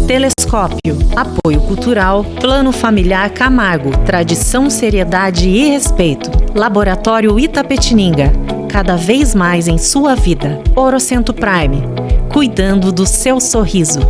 Telescópio. Apoio Cultural. Plano Familiar Camargo. Tradição, seriedade e respeito. Laboratório Itapetininga. Cada vez mais em sua vida. Orocento Prime. Cuidando do seu sorriso.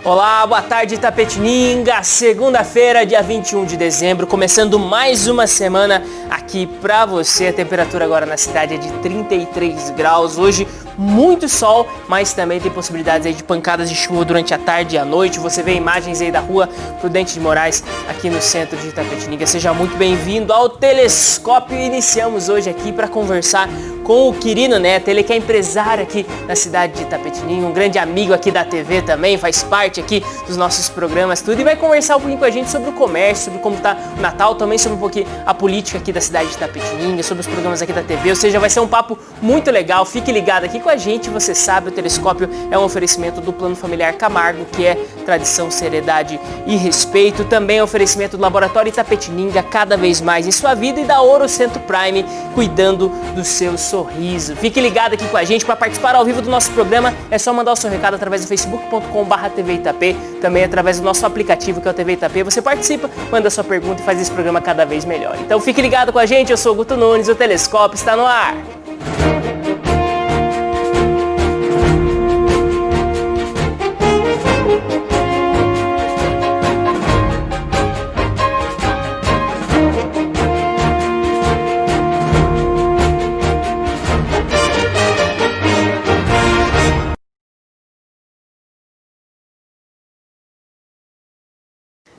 Olá, boa tarde Itapetininga, segunda-feira, dia 21 de dezembro, começando mais uma semana aqui pra você. A temperatura agora na cidade é de 33 graus, hoje muito sol, mas também tem possibilidades aí de pancadas de chuva durante a tarde e a noite. Você vê imagens aí da rua Prudente de Moraes, aqui no centro de Itapetininga. Seja muito bem-vindo ao Telescópio. Iniciamos hoje aqui para conversar com o Quirino Neto, ele que é empresário aqui na cidade de Itapetininga, um grande amigo aqui da TV também, faz parte aqui dos nossos programas, tudo, e vai conversar um pouquinho com a gente sobre o comércio, sobre como tá o Natal, também sobre um pouquinho a política aqui da cidade de Itapetininga, sobre os programas aqui da TV, ou seja, vai ser um papo muito legal. Fique ligado aqui com a gente. Você sabe, o Telescópio é um oferecimento do Plano Familiar Camargo, que é tradição, seriedade e respeito. Também é um oferecimento do Laboratório Itapetininga, cada vez mais em sua vida, e da Orocento Prime, cuidando do seu sorriso. Fique ligado aqui com a gente. Para participar ao vivo do nosso programa, é só mandar o seu recado através do facebook.com/TV Itapê, também através do nosso aplicativo, que é o TV Itapê. Você participa, manda sua pergunta e faz esse programa cada vez melhor. Então fique ligado com a gente. Eu sou o Guto Nunes, o Telescópio está no ar.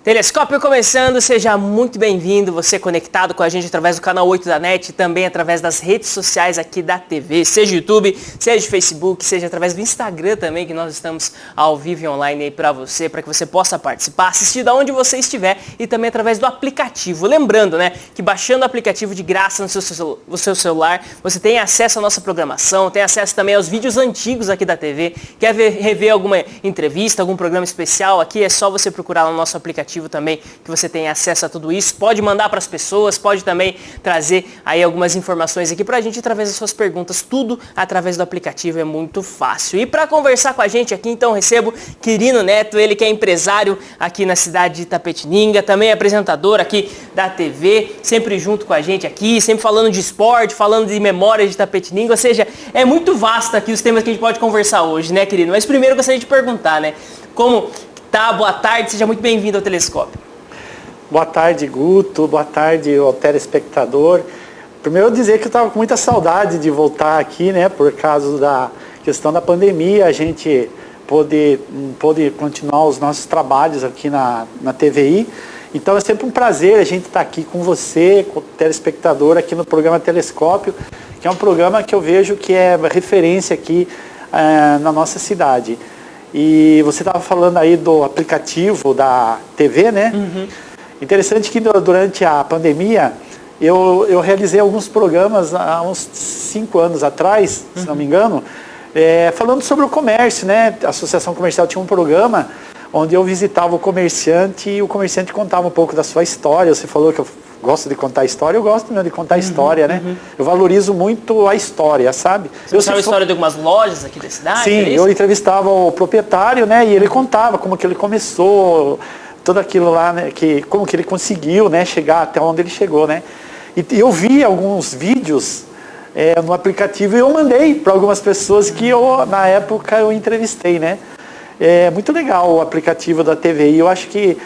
Telescópio começando, seja muito bem-vindo, você conectado com a gente através do canal 8 da NET, também através das redes sociais aqui da TV, seja YouTube, seja Facebook, seja através do Instagram também, que nós estamos ao vivo e online aí para que você possa participar, assistir de onde você estiver, e também através do aplicativo. Lembrando, né, que baixando o aplicativo de graça no seu celular, você tem acesso à nossa programação, tem acesso também aos vídeos antigos aqui da TV. Quer rever alguma entrevista, algum programa especial aqui, é só você procurar no nosso aplicativo também, que você tem acesso a tudo isso. Pode mandar para as pessoas, pode também trazer aí algumas informações aqui pra gente através das suas perguntas, tudo através do aplicativo, é muito fácil. E para conversar com a gente aqui, então, recebo Quirino Neto, ele que é empresário aqui na cidade de Itapetininga, também é apresentador aqui da TV, sempre junto com a gente aqui, sempre falando de esporte, falando de memórias de Itapetininga, ou seja, é muito vasto aqui os temas que a gente pode conversar hoje, né, Quirino? Mas primeiro eu gostaria de perguntar, né, como tá, boa tarde, seja muito bem-vindo ao Telescópio. Boa tarde, Guto, boa tarde ao telespectador. Primeiro eu dizer que eu estava com muita saudade de voltar aqui, né, por causa da questão da pandemia, a gente pôde continuar os nossos trabalhos aqui na TVI. Então é sempre um prazer a gente estar aqui com você, com o telespectador aqui no programa Telescópio, que é um programa que eu vejo que é referência aqui na nossa cidade. E você estava falando aí do aplicativo da TV, né? Uhum. Interessante que durante a pandemia eu realizei alguns programas há uns 5 anos atrás, se não me engano, falando sobre o comércio, né? A Associação Comercial tinha um programa onde eu visitava o comerciante e o comerciante contava um pouco da sua história. Você falou que eu gosto de contar história, eu gosto mesmo de contar história, né? Eu valorizo muito a história, sabe? Você sabe a história de algumas lojas aqui da cidade? Sim, eu entrevistava o proprietário, né? E ele contava como que ele começou, tudo aquilo lá, né? Como que ele conseguiu, né? Chegar até onde ele chegou, né? E eu vi alguns vídeos no aplicativo e eu mandei para algumas pessoas que na época eu entrevistei, né? É muito legal o aplicativo da TVI, eu acho que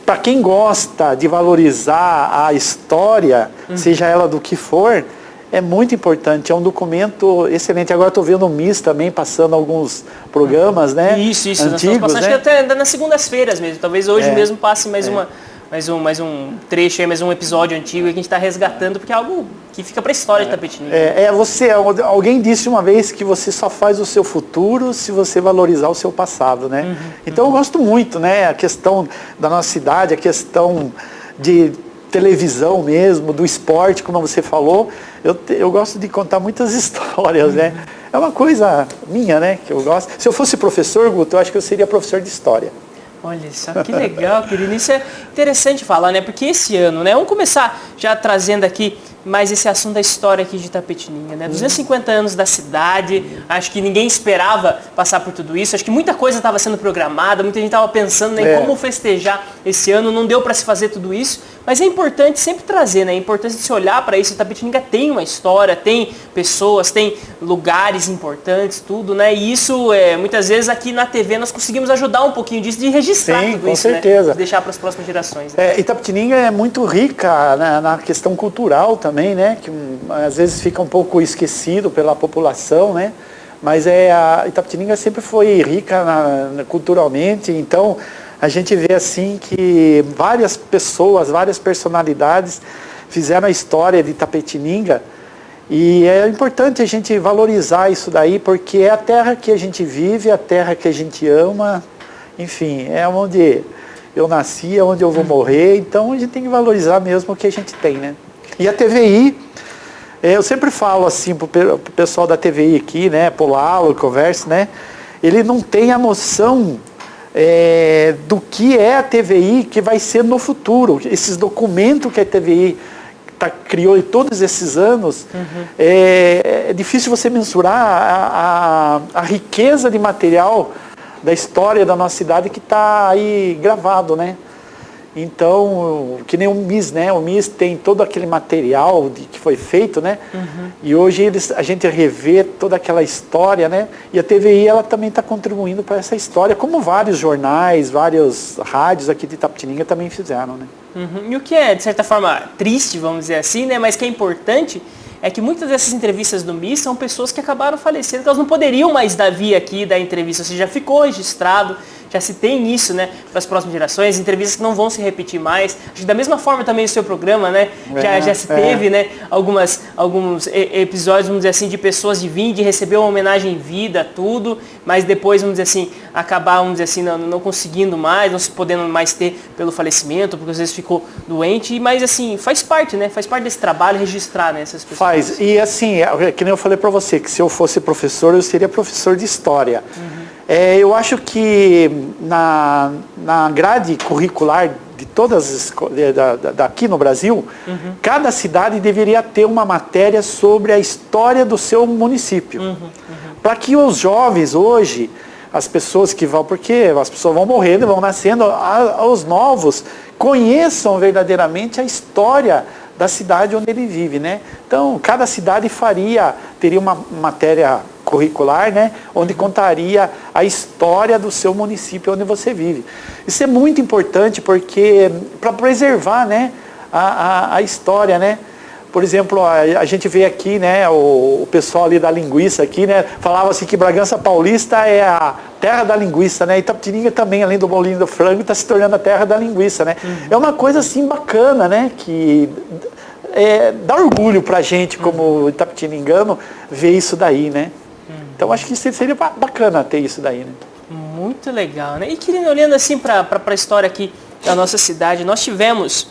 para quem gosta de valorizar a história, seja ela do que for, é muito importante, é um documento excelente. Agora estou vendo o MIS também passando alguns programas, né? Isso, antigos, né? Acho que até nas segundas-feiras mesmo, talvez hoje mesmo passe mais um trecho aí, mais um episódio antigo que a gente está resgatando, porque é algo que fica para a história de Itapetininga. Alguém disse uma vez que você só faz o seu futuro se você valorizar o seu passado, né? Então eu gosto muito, né? A questão da nossa cidade, a questão de televisão mesmo, do esporte, como você falou, eu gosto de contar muitas histórias, né? É uma coisa minha, né? Que eu gosto. Se eu fosse professor, Guto, eu acho que eu seria professor de história. Olha só, que legal, querido. Isso é interessante falar, né? Porque esse ano, né? Vamos começar já trazendo aqui mais esse assunto da história aqui de Itapetininga, né? 250 anos da cidade, acho que ninguém esperava passar por tudo isso, acho que muita coisa estava sendo programada, muita gente estava pensando, né, em como festejar esse ano, não deu para se fazer tudo isso, mas é importante sempre trazer, né? É importante se olhar para isso. Itapetininga tem uma história, tem pessoas, tem lugares importantes, tudo, né? E isso, muitas vezes aqui na TV nós conseguimos ajudar um pouquinho disso, de registrar tudo com isso, certeza. né? De deixar para as próximas gerações. Né? Itapetininga é muito rica, né, na questão cultural também, né? Que às vezes fica um pouco esquecido pela população, né? Mas a Itapetininga sempre foi rica culturalmente, então a gente vê assim que várias pessoas, várias personalidades fizeram a história de Itapetininga, e é importante a gente valorizar isso daí, porque é a terra que a gente vive, a terra que a gente ama, enfim, é onde eu nasci, é onde eu vou morrer, então a gente tem que valorizar mesmo o que a gente tem, né? E a TVI, eu sempre falo assim pro pessoal da TVI aqui, né, pro Lalo, converso, né, ele não tem a noção do que é a TVI que vai ser no futuro. Esses documentos que a TVI criou em todos esses anos, é difícil você mensurar a riqueza de material da história da nossa cidade que está aí gravado, né? Então, que nem o MIS, né? O MIS tem todo aquele material que foi feito, né? E hoje a gente revê toda aquela história, né? E a TVI, ela também está contribuindo para essa história, como vários jornais, vários rádios aqui de Itapetininga também fizeram, né? E o que é, de certa forma, triste, vamos dizer assim, né? Mas que é importante, é que muitas dessas entrevistas do MIS são pessoas que acabaram falecendo, que elas não poderiam mais vir aqui dar entrevista, ou seja, já ficou registrado, já se tem isso, né, para as próximas gerações, entrevistas que não vão se repetir mais. Acho que da mesma forma também o seu programa, né, já se teve, né, alguns episódios, vamos dizer assim, de pessoas de vir, de receber uma homenagem em vida, tudo, mas depois, vamos dizer assim, acabar, vamos dizer assim, não conseguindo mais, não se podendo mais ter pelo falecimento, porque às vezes ficou doente, mas assim, faz parte, né, faz parte desse trabalho registrar, né, essas pessoas. Faz, e assim, que nem eu falei para você, que se eu fosse professor, eu seria professor de história. Eu acho que na grade curricular de todas as escolas daqui no Brasil, cada cidade deveria ter uma matéria sobre a história do seu município. Para que os jovens hoje, as pessoas que vão, porque as pessoas vão morrendo, vão nascendo, os novos conheçam verdadeiramente a história da cidade onde ele vive, né? Então, cada cidade teria uma matéria curricular, né, onde contaria a história do seu município onde você vive. Isso é muito importante porque para preservar, né, a história, né? Por exemplo, a gente vê aqui, né, o pessoal ali da linguiça aqui, né, falava assim que Bragança Paulista é a terra da linguiça, né? Itapetininga também, além do bolinho do frango, está se tornando a terra da linguiça, né? É uma coisa assim bacana, né, que dá orgulho pra gente como itapetiningano ver isso daí, né? Então acho que seria bacana ter isso daí, né? Muito legal, né? E querendo, olhando assim para a história aqui da nossa cidade, nós tivemos,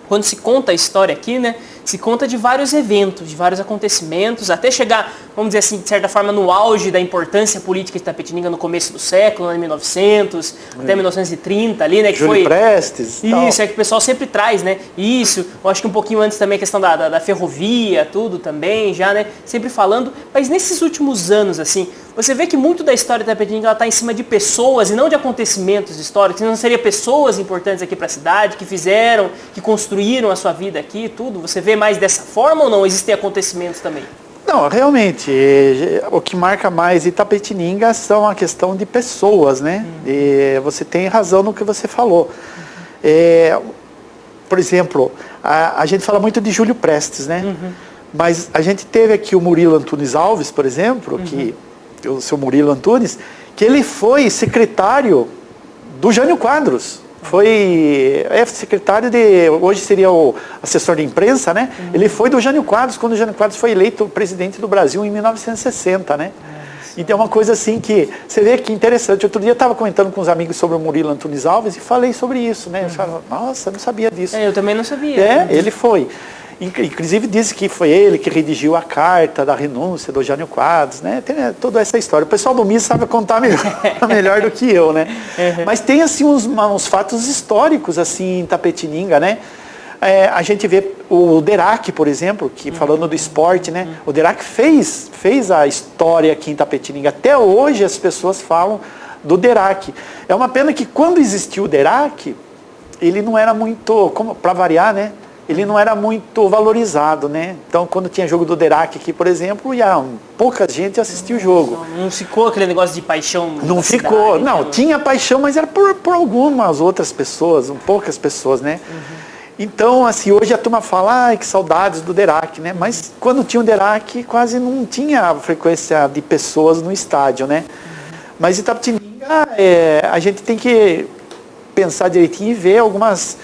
quando se conta a história aqui, né? Se conta de vários eventos, de vários acontecimentos, até chegar, vamos dizer assim, de certa forma, no auge da importância política de Itapetininga no começo do século, em 1900, até 1930 ali, né? Que Júlio foi Prestes. Isso, que o pessoal sempre traz, né? Isso, eu acho que um pouquinho antes também a questão da ferrovia, tudo também, já, né? Sempre falando, mas nesses últimos anos, assim, você vê que muito da história da Itapetininga está em cima de pessoas e não de acontecimentos históricos. Não seria pessoas importantes aqui para a cidade, que fizeram, que construíram a sua vida aqui, tudo? Você vê mais dessa forma ou não? Existem acontecimentos também? Não, realmente, o que marca mais Itapetininga são a questão de pessoas, né? E você tem razão no que você falou. Por exemplo, a gente fala muito de Júlio Prestes, né? Mas a gente teve aqui o Murilo Antunes Alves, por exemplo, o seu Murilo Antunes, que ele foi secretário do Jânio Quadros. Foi secretário hoje seria o assessor de imprensa, né? Ele foi do Jânio Quadros, quando o Jânio Quadros foi eleito presidente do Brasil em 1960, né? Então é uma coisa assim que, você vê que interessante. Outro dia eu estava comentando com os amigos sobre o Murilo Antunes Alves e falei sobre isso, né? Eu falei, nossa, eu não sabia disso. Eu também não sabia. Ele foi. Inclusive disse que foi ele que redigiu a carta da renúncia do Jânio Quadros, né? Tem toda essa história. O pessoal do MIS sabe contar melhor do que eu, né? Mas tem assim uns fatos históricos assim em Itapetininga, né? a gente vê o Derac, por exemplo, que falando do esporte, né? O Derac fez a história aqui em Itapetininga. Até hoje as pessoas falam do Derac. É uma pena que quando existiu o Derac, ele não era muito, para variar, né? Ele não era muito valorizado, né? Então, quando tinha jogo do Derac aqui, por exemplo, pouca gente assistia o jogo. Não ficou aquele negócio de paixão? Não ficou. Não, tinha paixão, mas era por algumas outras pessoas, poucas pessoas, né? Então, assim, hoje a turma fala, que saudades do Derac, né? Mas quando tinha o Derac, quase não tinha a frequência de pessoas no estádio, né? Mas Itapetininga, a gente tem que pensar direitinho e ver algumas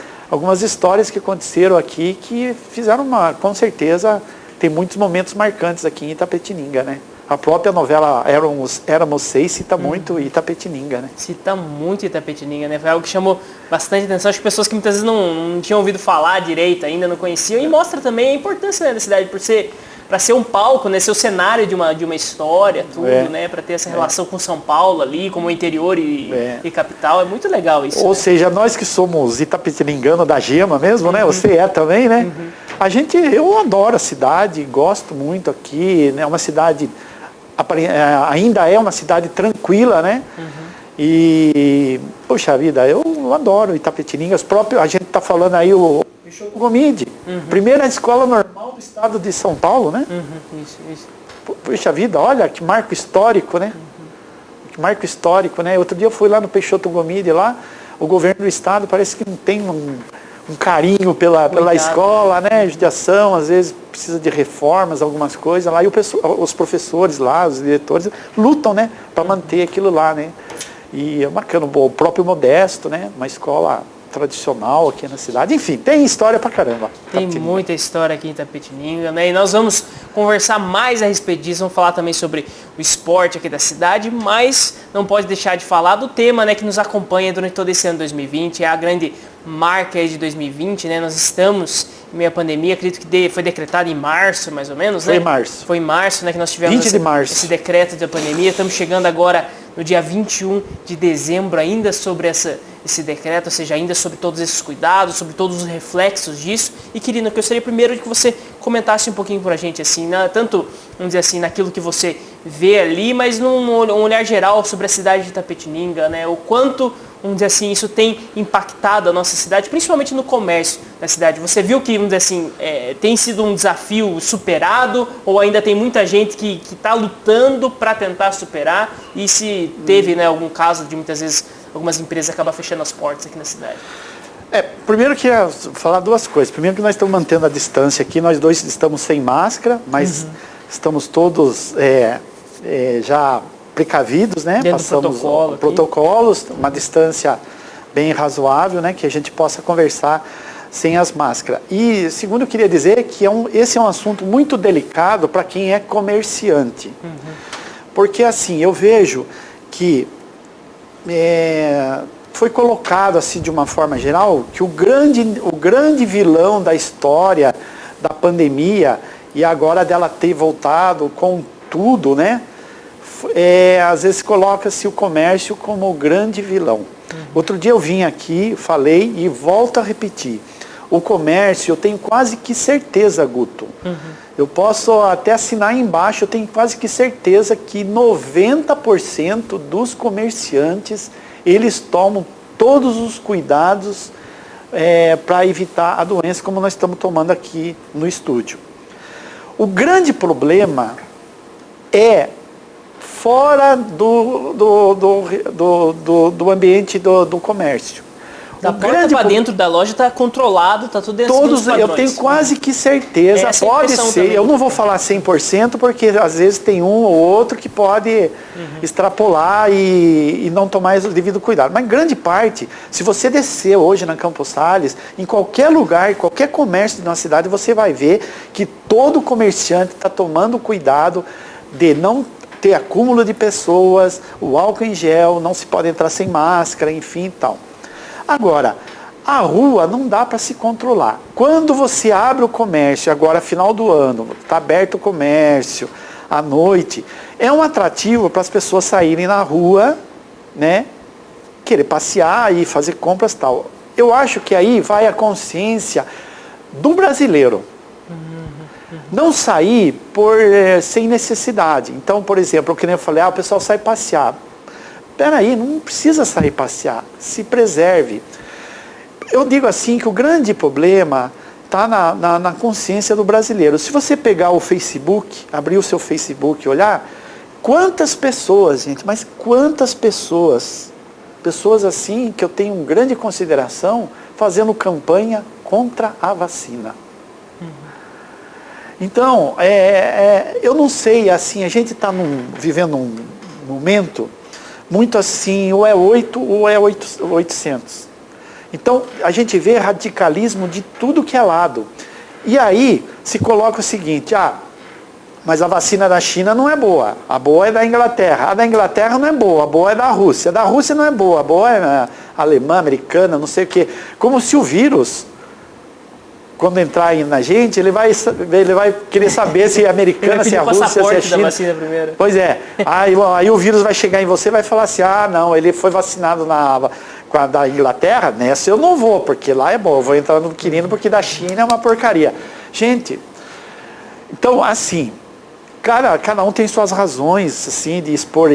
histórias que aconteceram aqui que fizeram com certeza, tem muitos momentos marcantes aqui em Itapetininga, né? A própria novela Éramos Seis cita muito Itapetininga, né? Cita muito Itapetininga, né? Foi algo que chamou bastante atenção. As pessoas que muitas vezes não tinham ouvido falar direito ainda, não conheciam. E mostra também a importância, né, da cidade para ser um palco, né? Ser o cenário de uma história, tudo, né? Para ter essa relação com São Paulo ali, como interior e capital. É muito legal isso. Ou seja, nós que somos itapetininganos da gema mesmo, né? Você também, né? Eu adoro a cidade, gosto muito aqui, né? Uma cidade... ainda é uma cidade tranquila, né? E, poxa vida, eu adoro Itapetininga. A gente está falando aí o Peixoto Gomide, primeira escola normal do estado de São Paulo, né? Isso. Poxa vida, olha que marco histórico, né? Que marco histórico, né? Outro dia eu fui lá no Peixoto Gomide, lá, o governo do estado parece que não tem um carinho pela escola, né? Judiação, às vezes precisa de reformas, algumas coisas lá, e os professores lá, os diretores, lutam, né? Para manter aquilo lá, né? E é bacana, o próprio Modesto, né? Uma escola tradicional aqui na cidade. Enfim, tem história pra caramba. Tem muita história aqui em Itapetininga, né? E nós vamos conversar mais a respeito disso, vamos falar também sobre o esporte aqui da cidade, mas não pode deixar de falar do tema, né, que nos acompanha durante todo esse ano 2020, é a grande marca aí de 2020, né? Nós estamos em meio à pandemia, acredito que foi decretado em março, mais ou menos, né? Foi em março, né, que nós tivemos esse decreto da pandemia. Estamos chegando agora no dia 21 de dezembro, ainda sobre esse decreto, ou seja, ainda sobre todos esses cuidados, sobre todos os reflexos disso. E, querido, eu gostaria primeiro de que você comentasse um pouquinho pra gente, assim, tanto, vamos dizer assim, naquilo que você vê ali, mas num olhar geral sobre a cidade de Itapetininga, né? O quanto, vamos dizer assim, isso tem impactado a nossa cidade, principalmente no comércio da cidade. Você viu que, vamos dizer assim, tem sido um desafio superado, ou ainda tem muita gente que está lutando para tentar superar, e se teve, né, algum caso de muitas vezes algumas empresas acabam fechando as portas aqui na cidade? Primeiro que falar duas coisas. Primeiro que nós estamos mantendo a distância aqui, nós dois estamos sem máscara, mas estamos todos já precavidos, né? Dentro passamos do protocolos, uma distância bem razoável, né? Que a gente possa conversar sem as máscaras. E segundo eu queria dizer que esse é um assunto muito delicado para quem é comerciante. Porque assim, eu vejo que foi colocado assim de uma forma geral que o grande vilão da história da pandemia e agora dela ter voltado com tudo, né? Às vezes coloca-se o comércio como o grande vilão. Outro dia eu vim aqui, falei e volto a repetir. O comércio, eu tenho quase que certeza, Guto. Eu posso até assinar embaixo, eu tenho quase que certeza que 90% dos comerciantes, eles tomam todos os cuidados para evitar a doença, como nós estamos tomando aqui no estúdio. O grande problema é fora do ambiente do comércio. Da porta para dentro da loja está controlado, está tudo dentro dos padrões. Eu tenho quase que certeza, pode ser, eu não vou falar 100%, porque às vezes tem um ou outro que pode extrapolar e não tomar o devido cuidado. Mas grande parte, se você descer hoje na Campos Sales, em qualquer lugar, qualquer comércio da cidade, você vai ver que todo comerciante está tomando cuidado de não ter acúmulo de pessoas, o álcool em gel, não se pode entrar sem máscara, enfim e tal. Agora, a rua não dá para se controlar. Quando você abre o comércio, agora final do ano, está aberto o comércio, à noite, é um atrativo para as pessoas saírem na rua, né, querer passear e fazer compras e tal. Eu acho que aí vai a consciência do brasileiro. Não sair sem necessidade. Então, por exemplo, o que eu falei, o pessoal sai passear. Peraí, não precisa sair passear. Se preserve. Eu digo assim que o grande problema está na consciência do brasileiro. Se você pegar o Facebook, abrir o seu Facebook e olhar, quantas pessoas, gente, mas quantas pessoas assim que eu tenho grande consideração, fazendo campanha contra a vacina. Então, eu não sei, assim, a gente está vivendo um momento muito assim, ou é 8 ou é 800. Então, a gente vê radicalismo de tudo que é lado. E aí, se coloca o seguinte, mas a vacina da China não é boa, a boa é da Inglaterra. A da Inglaterra não é boa, a boa é da Rússia. A da Rússia não é boa, a boa é alemã, americana, não sei o quê. Como se o vírus, quando entrar aí na gente, ele vai querer saber se é americana, se é a Rússia, se é a China. Da vacina primeiro. Pois é. Aí o vírus vai chegar em você e vai falar assim, não, ele foi vacinado com a da Inglaterra, nessa eu não vou, porque lá é bom, eu vou entrar no quirino porque da China é uma porcaria. Gente, então assim, cada um tem suas razões, assim, de expor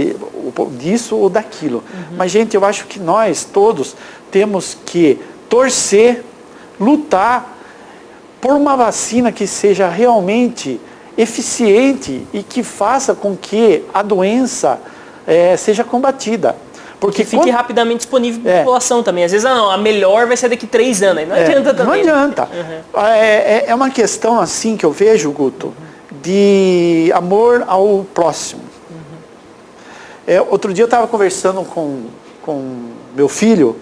disso ou daquilo. Mas, gente, eu acho que nós todos temos que torcer, lutar por uma vacina que seja realmente eficiente e que faça com que a doença seja combatida. Porque que fique rapidamente disponível para a população também. Às vezes, a melhor vai ser daqui 3 anos. Aí não adianta também. Não adianta. É uma questão assim que eu vejo, Guto, de amor ao próximo. Outro dia eu estava conversando com meu filho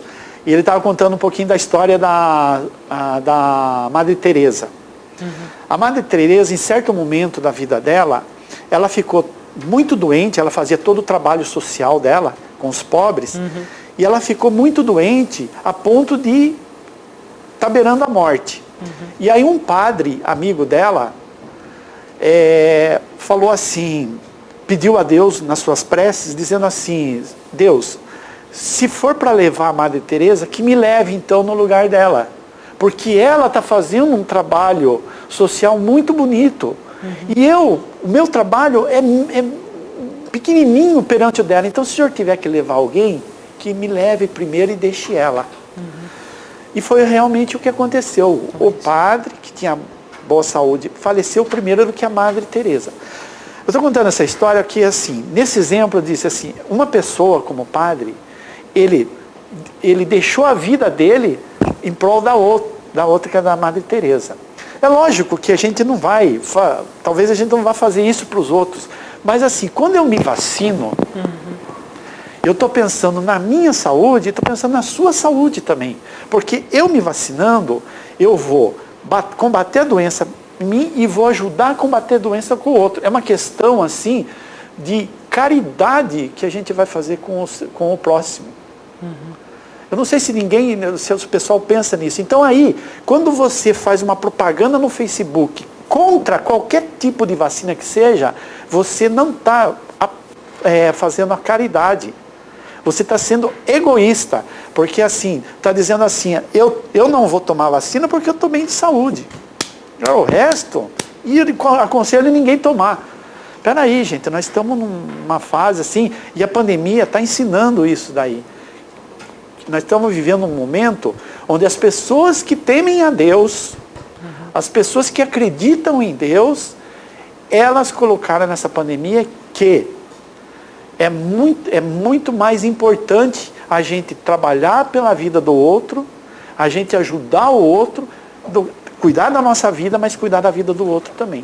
e ele estava contando um pouquinho da história da Madre Teresa. A Madre Teresa, em certo momento da vida dela, ela ficou muito doente, ela fazia todo o trabalho social dela com os pobres, e ela ficou muito doente a ponto de estar beirando a morte. E aí um padre, amigo dela, falou assim, pediu a Deus nas suas preces, dizendo assim, Deus, se for para levar a Madre Teresa, que me leve então no lugar dela, porque ela está fazendo um trabalho social muito bonito, e o meu trabalho é pequenininho perante o dela, então se o senhor tiver que levar alguém, que me leve primeiro e deixe ela. E foi realmente o que aconteceu. O padre, que tinha boa saúde, faleceu primeiro do que a Madre Teresa. Eu estou contando essa história que, assim, nesse exemplo, eu disse assim, uma pessoa como padre, ele deixou a vida dele em prol da outra que é da Madre Teresa. É lógico que a gente não vai, talvez a gente não vá fazer isso para os outros, mas assim, quando eu me vacino, eu estou pensando na minha saúde, estou pensando na sua saúde também. Porque eu me vacinando, eu vou combater a doença em mim e vou ajudar a combater a doença com o outro. É uma questão, assim, de caridade que a gente vai fazer com o próximo. Eu não sei se o pessoal pensa nisso. Então aí, quando você faz uma propaganda no Facebook contra qualquer tipo de vacina que seja, você não está fazendo a caridade. Você está sendo egoísta, porque assim, está dizendo assim, eu não vou tomar vacina porque eu estou bem de saúde. O resto, e aconselho ninguém tomar. Espera aí, gente, nós estamos numa fase assim, e a pandemia está ensinando isso daí. Nós estamos vivendo um momento onde as pessoas que temem a Deus, as pessoas que acreditam em Deus, elas colocaram nessa pandemia que é muito mais importante a gente trabalhar pela vida do outro, a gente ajudar o outro, cuidar da nossa vida, mas cuidar da vida do outro também.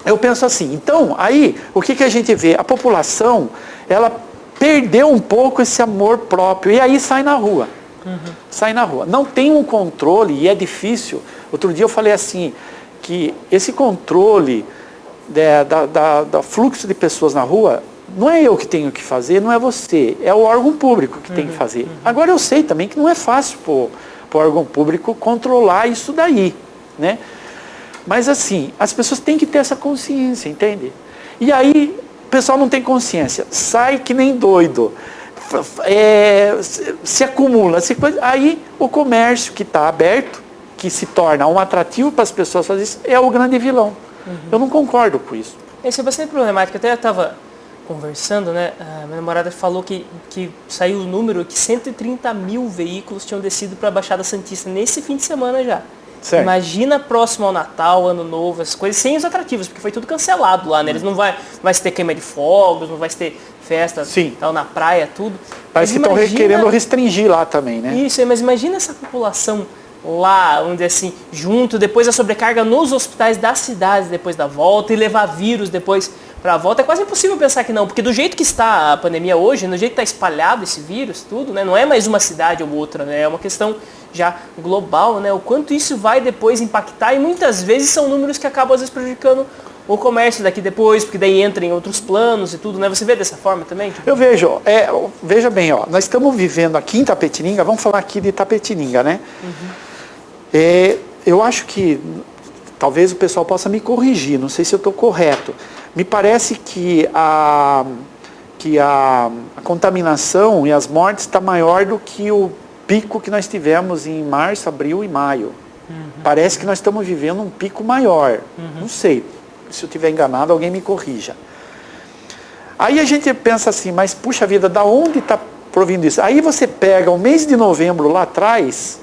Eu penso assim, então, aí, o que a gente vê? A população, ela perdeu um pouco esse amor próprio, e aí sai na rua. Sai na rua. Não tem um controle, e é difícil. Outro dia eu falei assim, que esse controle do fluxo de pessoas na rua, não é eu que tenho que fazer, não é você, é o órgão público que tem que fazer. Agora eu sei também que não é fácil para o órgão público controlar isso daí, né? Mas assim, as pessoas têm que ter essa consciência, entende? E aí, o pessoal não tem consciência, sai que nem doido, se acumula, aí o comércio que está aberto, que se torna um atrativo para as pessoas fazer isso é o grande vilão. Eu não concordo com isso. Isso é bastante problemático. Até eu estava conversando, né? A minha namorada falou que saiu o número que 130 mil veículos tinham descido para a Baixada Santista nesse fim de semana já. Certo. Imagina próximo ao Natal, Ano Novo, essas coisas, sem os atrativos, porque foi tudo cancelado lá, né? Eles não vai ter queima de fogos, não vai ter festa tal, na praia, tudo. Parece que estão querendo restringir lá também, né? Isso, mas imagina essa população lá, onde assim, junto, depois a sobrecarga nos hospitais das cidades depois da volta e levar vírus depois para a volta. É quase impossível pensar que não, porque do jeito que está a pandemia hoje, do jeito que está espalhado esse vírus, tudo, né? Não é mais uma cidade ou outra, né? É uma questão já global, né? O quanto isso vai depois impactar, e muitas vezes são números que acabam às vezes prejudicando o comércio daqui depois, porque daí entra em outros planos e tudo, né? Você vê dessa forma também? Tipo... Eu vejo, veja bem, ó, nós estamos vivendo aqui em Itapetininga, vamos falar aqui de Itapetininga, né? Eu acho que, talvez o pessoal possa me corrigir, não sei se eu estou correto. Me parece que a contaminação e as mortes está maior do que o pico que nós tivemos em março, abril e maio. Parece que nós estamos vivendo um pico maior. Não sei, se eu estiver enganado, alguém me corrija. Aí a gente pensa assim, mas puxa vida, da onde está provindo isso? Aí você pega o mês de novembro lá atrás,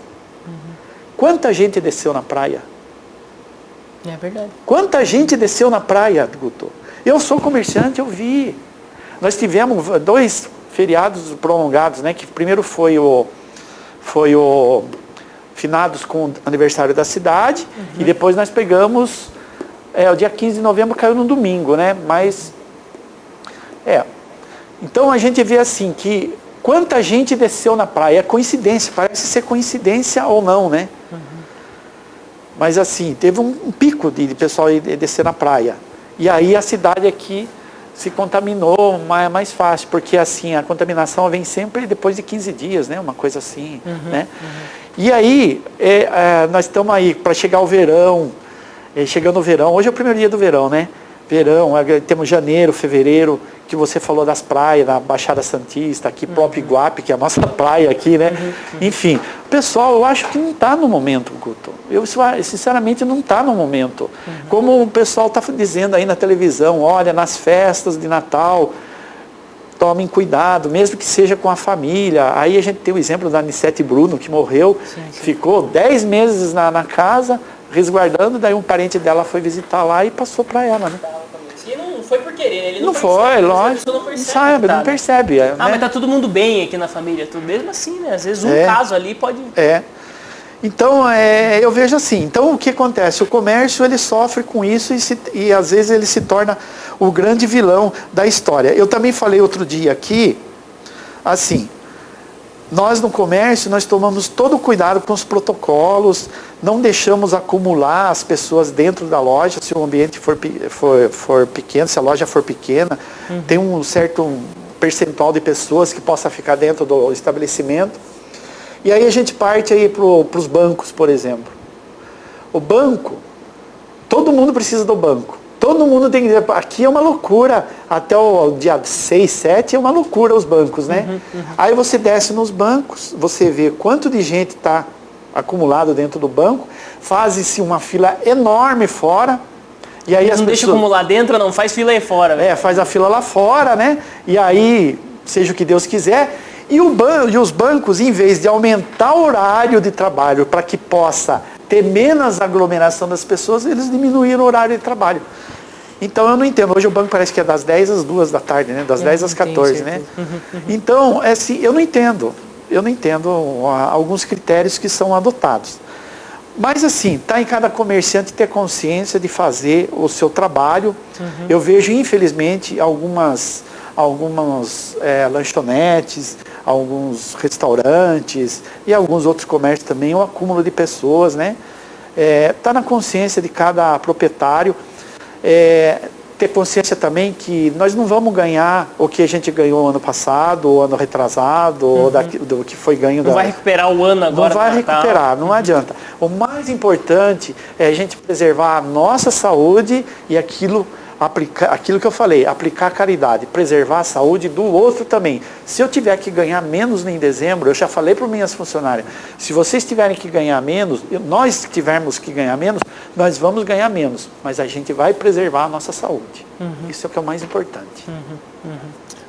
quanta gente desceu na praia? É verdade. Quanta gente desceu na praia, Guto? Eu sou comerciante, eu vi. Nós tivemos 2 feriados prolongados, né? Que primeiro foi o finados com o aniversário da cidade, e depois nós pegamos, o dia 15 de novembro caiu no domingo, né? Mas, então a gente vê assim, que quanta gente desceu na praia, é coincidência, parece ser coincidência ou não, né? Mas assim, teve um pico de pessoal descer na praia, e aí a cidade aqui se contaminou mais fácil, porque assim, a contaminação vem sempre depois de 15 dias, né? Uma coisa assim, né? E aí, nós estamos aí para chegar o verão, chegando o verão, hoje é o primeiro dia do verão, né? Verão, temos janeiro, fevereiro, que você falou das praias, da Baixada Santista, aqui próprio Iguape, que é a nossa praia aqui, né? Enfim, pessoal, eu acho que não está no momento, Guto. Eu, sinceramente, não está no momento. Como o pessoal está dizendo aí na televisão, olha, nas festas de Natal, tomem cuidado, mesmo que seja com a família. Aí a gente tem o exemplo da Anissete Bruno, que morreu, ficou 10 meses na casa, resguardando, daí um parente dela foi visitar lá e passou para ela, né? E não foi por querer, ele não foi, lógico, não percebe. Né? Mas tá todo mundo bem aqui na família, tudo mesmo assim, né? Às vezes um caso ali pode... Então, eu vejo assim, então o que acontece? O comércio, ele sofre com isso e às vezes ele se torna o grande vilão da história. Eu também falei outro dia aqui, assim, nós no comércio, nós tomamos todo o cuidado com os protocolos, não deixamos acumular as pessoas dentro da loja, se o ambiente for pequeno, se a loja for pequena, tem um certo percentual de pessoas que possa ficar dentro do estabelecimento. E aí a gente parte aí para os bancos, por exemplo. O banco, todo mundo precisa do banco. Todo mundo tem que dizer, aqui é uma loucura, até o dia 6, 7 é uma loucura os bancos, né? Aí você desce nos bancos, você vê quanto de gente está acumulado dentro do banco, faz-se uma fila enorme fora, e aí não deixa acumular dentro, não, faz fila aí fora. Faz a fila lá fora, né? E aí, seja o que Deus quiser, e os bancos, em vez de aumentar o horário de trabalho para que possa ter menos aglomeração das pessoas, eles diminuíram o horário de trabalho. Então eu não entendo, hoje o banco parece que é das 10 às 2 da tarde, né? Das 10 às 14, né? Então, assim, eu não entendo alguns critérios que são adotados. Mas assim, está em cada comerciante ter consciência de fazer o seu trabalho. Eu vejo, infelizmente, algumas lanchonetes, alguns restaurantes e alguns outros comércios também, o acúmulo de pessoas, né? Está na consciência de cada proprietário. Ter consciência também que nós não vamos ganhar o que a gente ganhou ano passado, ou ano retrasado, ou do que foi ganho. Não vai recuperar o ano agora. Não vai recuperar, não adianta. O mais importante é a gente preservar a nossa saúde e aquilo, aplicar aquilo que eu falei, aplicar a caridade, preservar a saúde do outro também. Se eu tiver que ganhar menos em dezembro, eu já falei para minhas funcionárias, se vocês tiverem que ganhar menos, nós tivermos que ganhar menos, nós vamos ganhar menos, mas a gente vai preservar a nossa saúde. Isso é o que é o mais importante.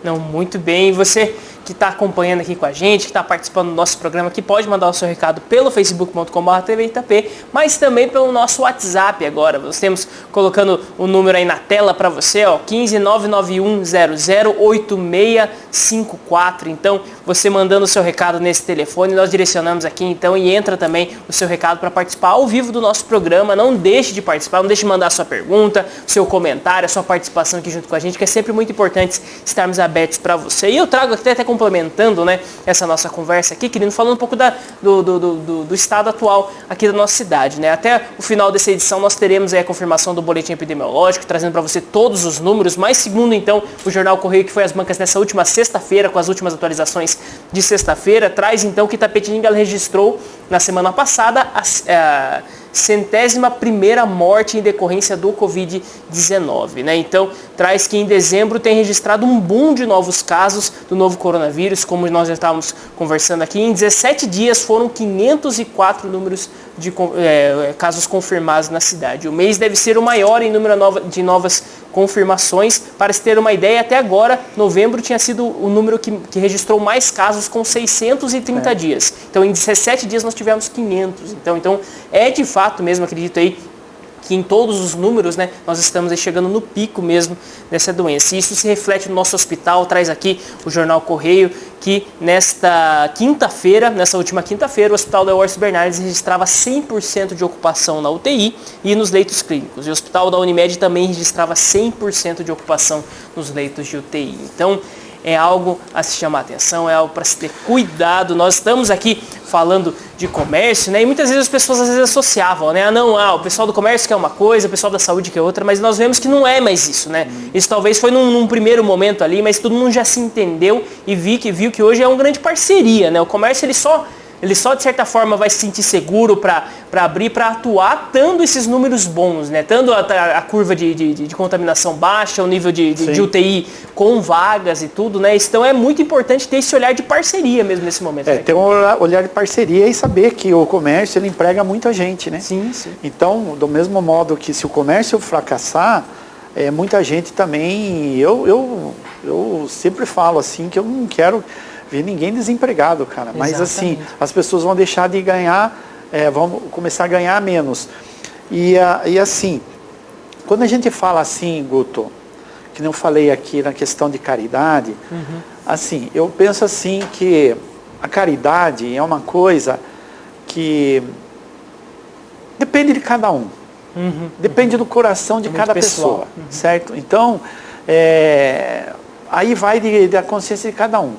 Não, muito bem. E você que está acompanhando aqui com a gente, que está participando do nosso programa, que pode mandar o seu recado pelo facebook.com/tvitap, mas também pelo nosso WhatsApp agora. Nós temos colocando o número aí na tela para você, ó, 15991008654. Então, você mandando o seu recado nesse telefone, nós direcionamos aqui então e entra também o seu recado para participar ao vivo do nosso programa. Não deixe de participar, não deixe de mandar a sua pergunta, o seu comentário, a sua participação aqui junto com a gente, que é sempre muito importante estarmos abertos para você. E eu trago até complementando, né, essa nossa conversa aqui, querido, falando um pouco do estado atual aqui da nossa cidade, né? Até o final dessa edição nós teremos aí a confirmação do boletim epidemiológico, trazendo para você todos os números, mas segundo então o Jornal Correio, que foi às bancas nessa última sexta-feira, com as últimas atualizações de sexta-feira, traz então que Itapetininga registrou na semana passada a 101ª morte em decorrência do Covid-19, né? Então, traz que em dezembro tem registrado um boom de novos casos do novo coronavírus, como nós já estávamos conversando aqui. Em 17 dias foram 504 números de casos confirmados na cidade. O mês deve ser o maior em número de novas confirmações. Para se ter uma ideia, até agora, novembro tinha sido o número que registrou mais casos, com 630 dias. Então, em 17 dias nós tivemos 500. Então é de fato mesmo, acredito aí, que em todos os números, né, nós estamos aí chegando no pico mesmo dessa doença. E isso se reflete no nosso hospital, traz aqui o Jornal Correio, que nesta última quinta-feira, o Hospital Leórcio Bernardes registrava 100% de ocupação na UTI e nos leitos clínicos. E o Hospital da Unimed também registrava 100% de ocupação nos leitos de UTI. Então, é algo a se chamar a atenção, é algo para se ter cuidado. Nós estamos aqui falando de comércio, né? E muitas vezes as pessoas associavam, né? O pessoal do comércio quer uma coisa, o pessoal da saúde quer outra, mas nós vemos que não é mais isso, né? Isso talvez foi num primeiro momento ali, mas todo mundo já se entendeu e viu que hoje é uma grande parceria, né? O comércio, ele só de certa forma vai se sentir seguro para abrir, para atuar, tendo esses números bons, né? Tendo a curva de contaminação baixa, o nível de UTI com vagas e tudo, né? Então é muito importante ter esse olhar de parceria mesmo nesse momento. Ter um olhar de parceria e saber que o comércio, ele emprega muita gente, né? Sim. Então, do mesmo modo que se o comércio fracassar, muita gente também, eu sempre falo assim, que eu não quero ver ninguém desempregado, cara. Mas Exatamente. assim, as pessoas vão deixar de ganhar, vão começar a ganhar menos. E assim, quando a gente fala assim, Guto, que não falei aqui na questão de caridade, assim, eu penso assim que a caridade é uma coisa que depende de cada um. Depende do coração de cada pessoa, certo? Então, aí vai da consciência de cada um.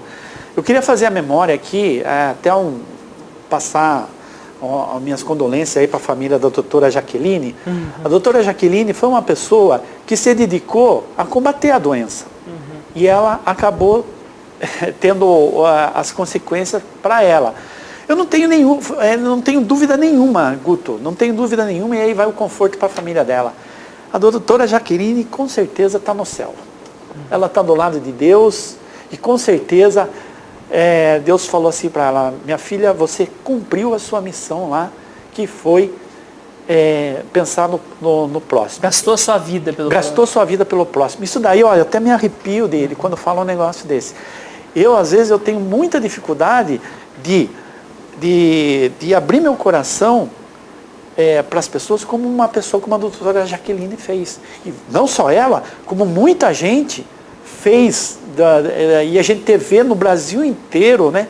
Eu queria fazer a memória aqui, passar as minhas condolências aí para a família da doutora Jaqueline. A doutora Jaqueline foi uma pessoa que se dedicou a combater a doença. E ela acabou tendo as consequências para ela. Eu não tenho dúvida nenhuma, Guto, não tenho dúvida nenhuma, e aí vai o conforto para a família dela. A doutora Jaqueline com certeza está no céu. Ela está do lado de Deus e com certeza Deus falou assim para ela: minha filha, você cumpriu a sua missão lá, que foi pensar no próximo. Gastou a sua vida pelo próximo. Gastou sua vida pelo próximo. Isso daí, olha, eu até me arrepio dele quando fala um negócio desse. Às vezes, eu tenho muita dificuldade de abrir meu coração para as pessoas como uma pessoa como a doutora Jaqueline fez. E não só ela, como muita gente fez, e a gente vê no Brasil inteiro, né,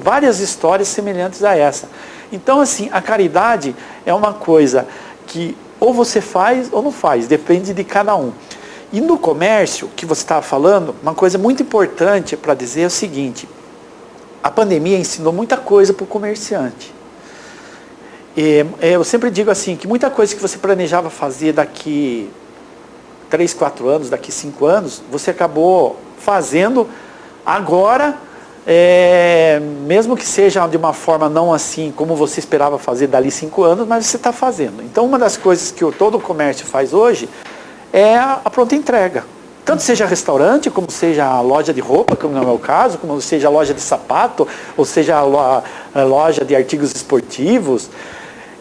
várias histórias semelhantes a essa. Então, assim, a caridade é uma coisa que ou você faz ou não faz, depende de cada um. E no comércio, que você estava falando, uma coisa muito importante para dizer é o seguinte: a pandemia ensinou muita coisa para o comerciante. Eu sempre digo assim, que muita coisa que você planejava fazer daqui 3, 4 anos, daqui 5 anos, você acabou fazendo agora, mesmo que seja de uma forma não assim como você esperava fazer dali 5 anos, mas você está fazendo. Então, uma das coisas que todo o comércio faz hoje é a pronta entrega. Tanto seja restaurante, como seja a loja de roupa, como no meu caso, como seja a loja de sapato, ou seja a loja de artigos esportivos.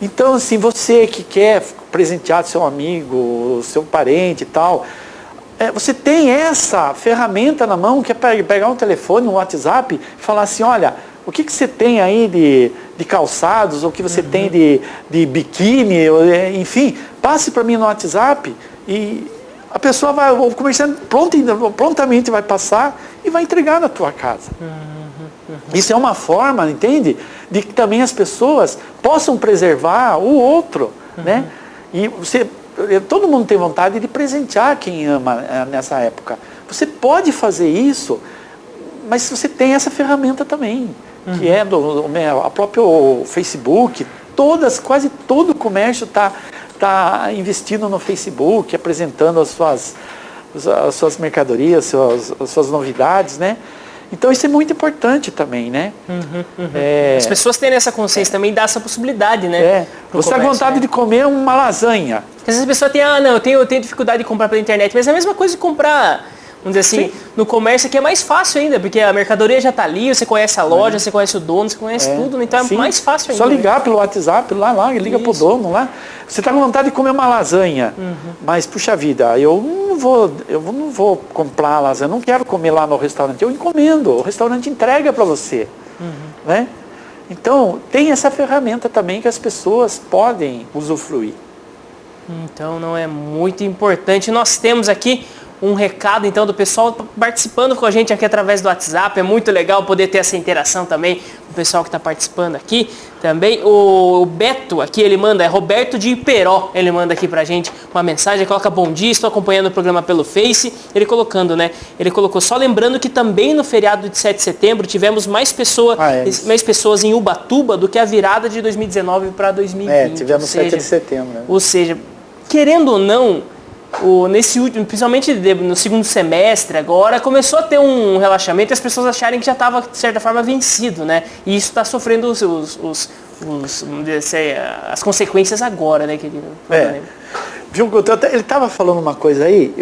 Então, assim, você que quer presentear seu amigo, seu parente e tal, você tem essa ferramenta na mão, que é pegar um telefone, um WhatsApp, e falar assim, olha, o que você tem aí de calçados, ou o que você tem de biquíni, enfim, passe para mim no WhatsApp e a pessoa vai, o comerciante prontamente vai passar e vai entregar na tua casa. Isso é uma forma, entende? De que também as pessoas possam preservar o outro, né? E todo mundo tem vontade de presentear quem ama nessa época. Você pode fazer isso, mas você tem essa ferramenta também, que é a próprio Facebook. Quase todo o comércio está investindo no Facebook, apresentando as suas mercadorias, as suas novidades, né? Então isso é muito importante também, né? As pessoas terem essa consciência também dá essa possibilidade, né? Você está com vontade de comer uma lasanha. Porque às vezes a pessoa tem, eu tenho dificuldade de comprar pela internet, mas é a mesma coisa de comprar, vamos dizer assim, no comércio, que é mais fácil ainda, porque a mercadoria já está ali, você conhece a loja, você conhece o dono, você conhece tudo, então é mais fácil ainda. Só ligar pelo WhatsApp, liga pro dono lá. Você está com vontade de comer uma lasanha, mas puxa vida, eu não vou comprar lasanha, não quero comer lá no restaurante, eu encomendo, o restaurante entrega para você, né? Então, tem essa ferramenta também que as pessoas podem usufruir. Então, não é muito importante. Nós temos aqui um recado, então, do pessoal participando com a gente aqui através do WhatsApp. É muito legal poder ter essa interação também com o pessoal que está participando aqui. Também o Beto aqui, ele manda, é Roberto de Iperó, ele manda aqui pra gente uma mensagem, coloca bom dia, estou acompanhando o programa pelo Face. Ele colocando, né? Ele colocou, só lembrando que também no feriado de 7 de setembro tivemos mais pessoas em Ubatuba do que a virada de 2019 para 2020. Tivemos 7 de setembro. Né? Ou seja, querendo ou não, nesse último, principalmente no segundo semestre agora, começou a ter um relaxamento e as pessoas acharem que já estava, de certa forma, vencido, né? E isso está sofrendo as consequências agora, né? Viu, ele estava falando uma coisa aí,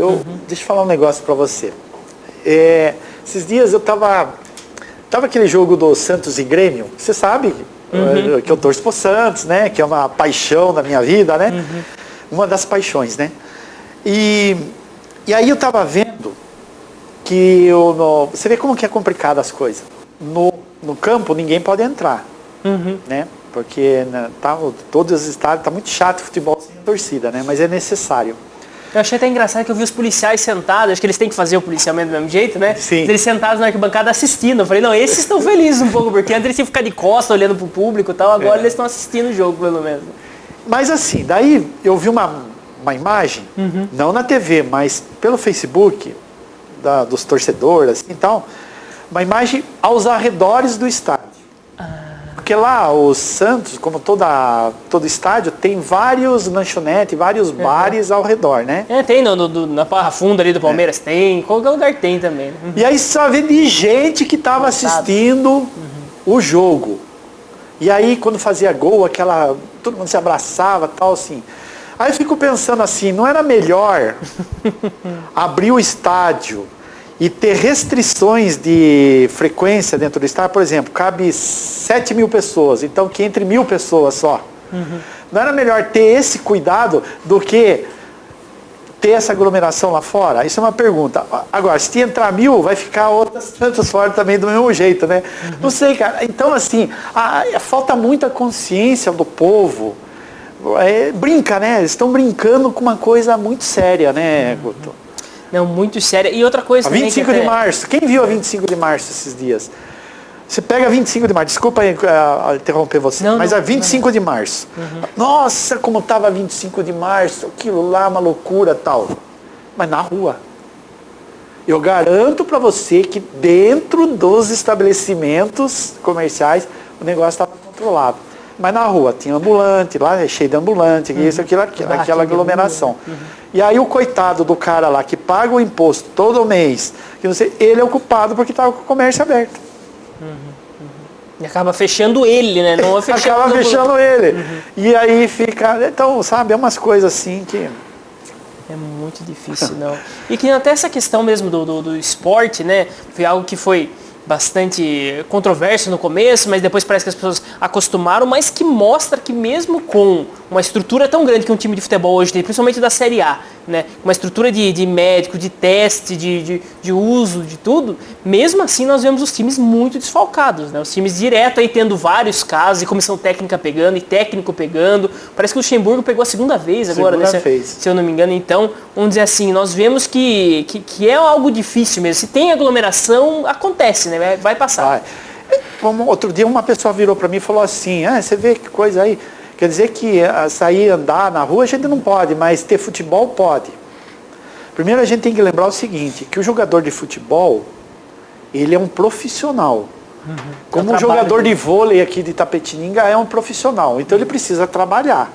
deixa eu falar um negócio para você. Esses dias eu estava aquele jogo do Santos e Grêmio, você sabe que eu torço pro Santos, né? Que é uma paixão da minha vida, né? Uma das paixões, né? E aí eu estava vendo que você vê como que é complicado as coisas. No campo ninguém pode entrar, né? Porque todos os estádios, tá muito chato o futebol sem torcida, né? Mas é necessário. Eu achei até engraçado que eu vi os policiais sentados, acho que eles têm que fazer o policiamento do mesmo jeito, né? Sim. Eles sentados na arquibancada assistindo. Eu falei, não, esses estão felizes um pouco, porque antes eles tinham que ficar de costa olhando pro público e tal, agora eles estão assistindo o jogo, pelo menos. Mas assim, daí eu vi uma imagem, não na TV, mas pelo Facebook, dos torcedores, assim, então, uma imagem aos arredores do estádio. Porque lá, o Santos, como todo estádio, tem vários lanchonetes, vários bares ao redor, né? Tem na Barra Funda ali do Palmeiras, tem, qualquer lugar tem também. Né? E aí só vê de gente que estava assistindo o jogo. E aí, quando fazia gol, todo mundo se abraçava, tal, assim. Aí eu fico pensando assim, não era melhor abrir o estádio e ter restrições de frequência dentro do estádio? Por exemplo, cabe 7 mil pessoas, então que entre 1.000 pessoas só. Não era melhor ter esse cuidado do que ter essa aglomeração lá fora? Isso é uma pergunta. Agora, se entrar 1.000, vai ficar outras tantas fora também do mesmo jeito, né? Não sei, cara. Então, assim, falta muita consciência do povo. Brinca, né? Eles estão brincando com uma coisa muito séria, né, Guto? Não, muito séria. E outra coisa também. 25 de março. Quem viu a 25 de março esses dias? Você pega a 25 de março. Desculpa interromper você. Mas a 25 de março. Nossa, como estava a 25 de março. Aquilo lá, uma loucura tal. Mas na rua. Eu garanto para você que dentro dos estabelecimentos comerciais o negócio estava controlado. Mas na rua tinha ambulante, lá é cheio de ambulante, isso, aquilo, aquela aglomeração. E aí o coitado do cara lá que paga o imposto todo mês, que não sei, ele é o culpado porque estava com o comércio aberto. E acaba fechando ele, né? Não acaba fechando ele. E aí fica... Então, sabe, é umas coisas assim que... É muito difícil, não. E que até essa questão mesmo do esporte, né? Foi algo que foi bastante controverso no começo, mas depois parece que as pessoas acostumaram, mas que mostra que mesmo com uma estrutura tão grande que um time de futebol hoje tem, principalmente da Série A, né? Uma estrutura de médico, de teste, de uso, de tudo, mesmo assim nós vemos os times muito desfalcados, né? Os times direto aí tendo vários casos, e comissão técnica pegando, e técnico pegando. Parece que o Luxemburgo pegou a segunda vez agora, né? Se eu não me engano. Então, vamos dizer assim, nós vemos que é algo difícil mesmo. Se tem aglomeração, acontece, né? Vai passar. Vai. Outro dia uma pessoa virou para mim e falou assim, você vê que coisa aí, quer dizer que sair andar na rua a gente não pode, mas ter futebol pode. Primeiro a gente tem que lembrar o seguinte, que o jogador de futebol, ele é um profissional. Como um jogador de vôlei aqui de Itapetininga é um profissional, então ele precisa trabalhar,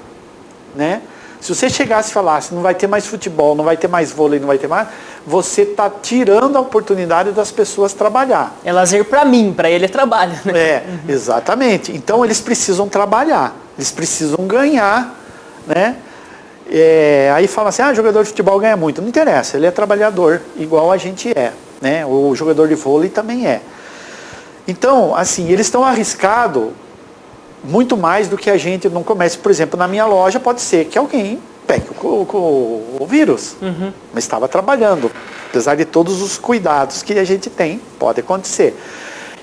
né? Se você chegasse e falasse, não vai ter mais futebol, não vai ter mais vôlei, não vai ter mais, você está tirando a oportunidade das pessoas trabalhar. É lazer para mim, para ele é trabalho, né? Exatamente. Então eles precisam trabalhar, eles precisam ganhar, né? Aí fala assim, jogador de futebol ganha muito. Não interessa, ele é trabalhador, igual a gente é, né? O jogador de vôlei também é. Então, assim, eles estão arriscados muito mais do que a gente no comércio. Por exemplo, na minha loja pode ser que alguém pegue o vírus, mas estava trabalhando. Apesar de todos os cuidados que a gente tem, pode acontecer.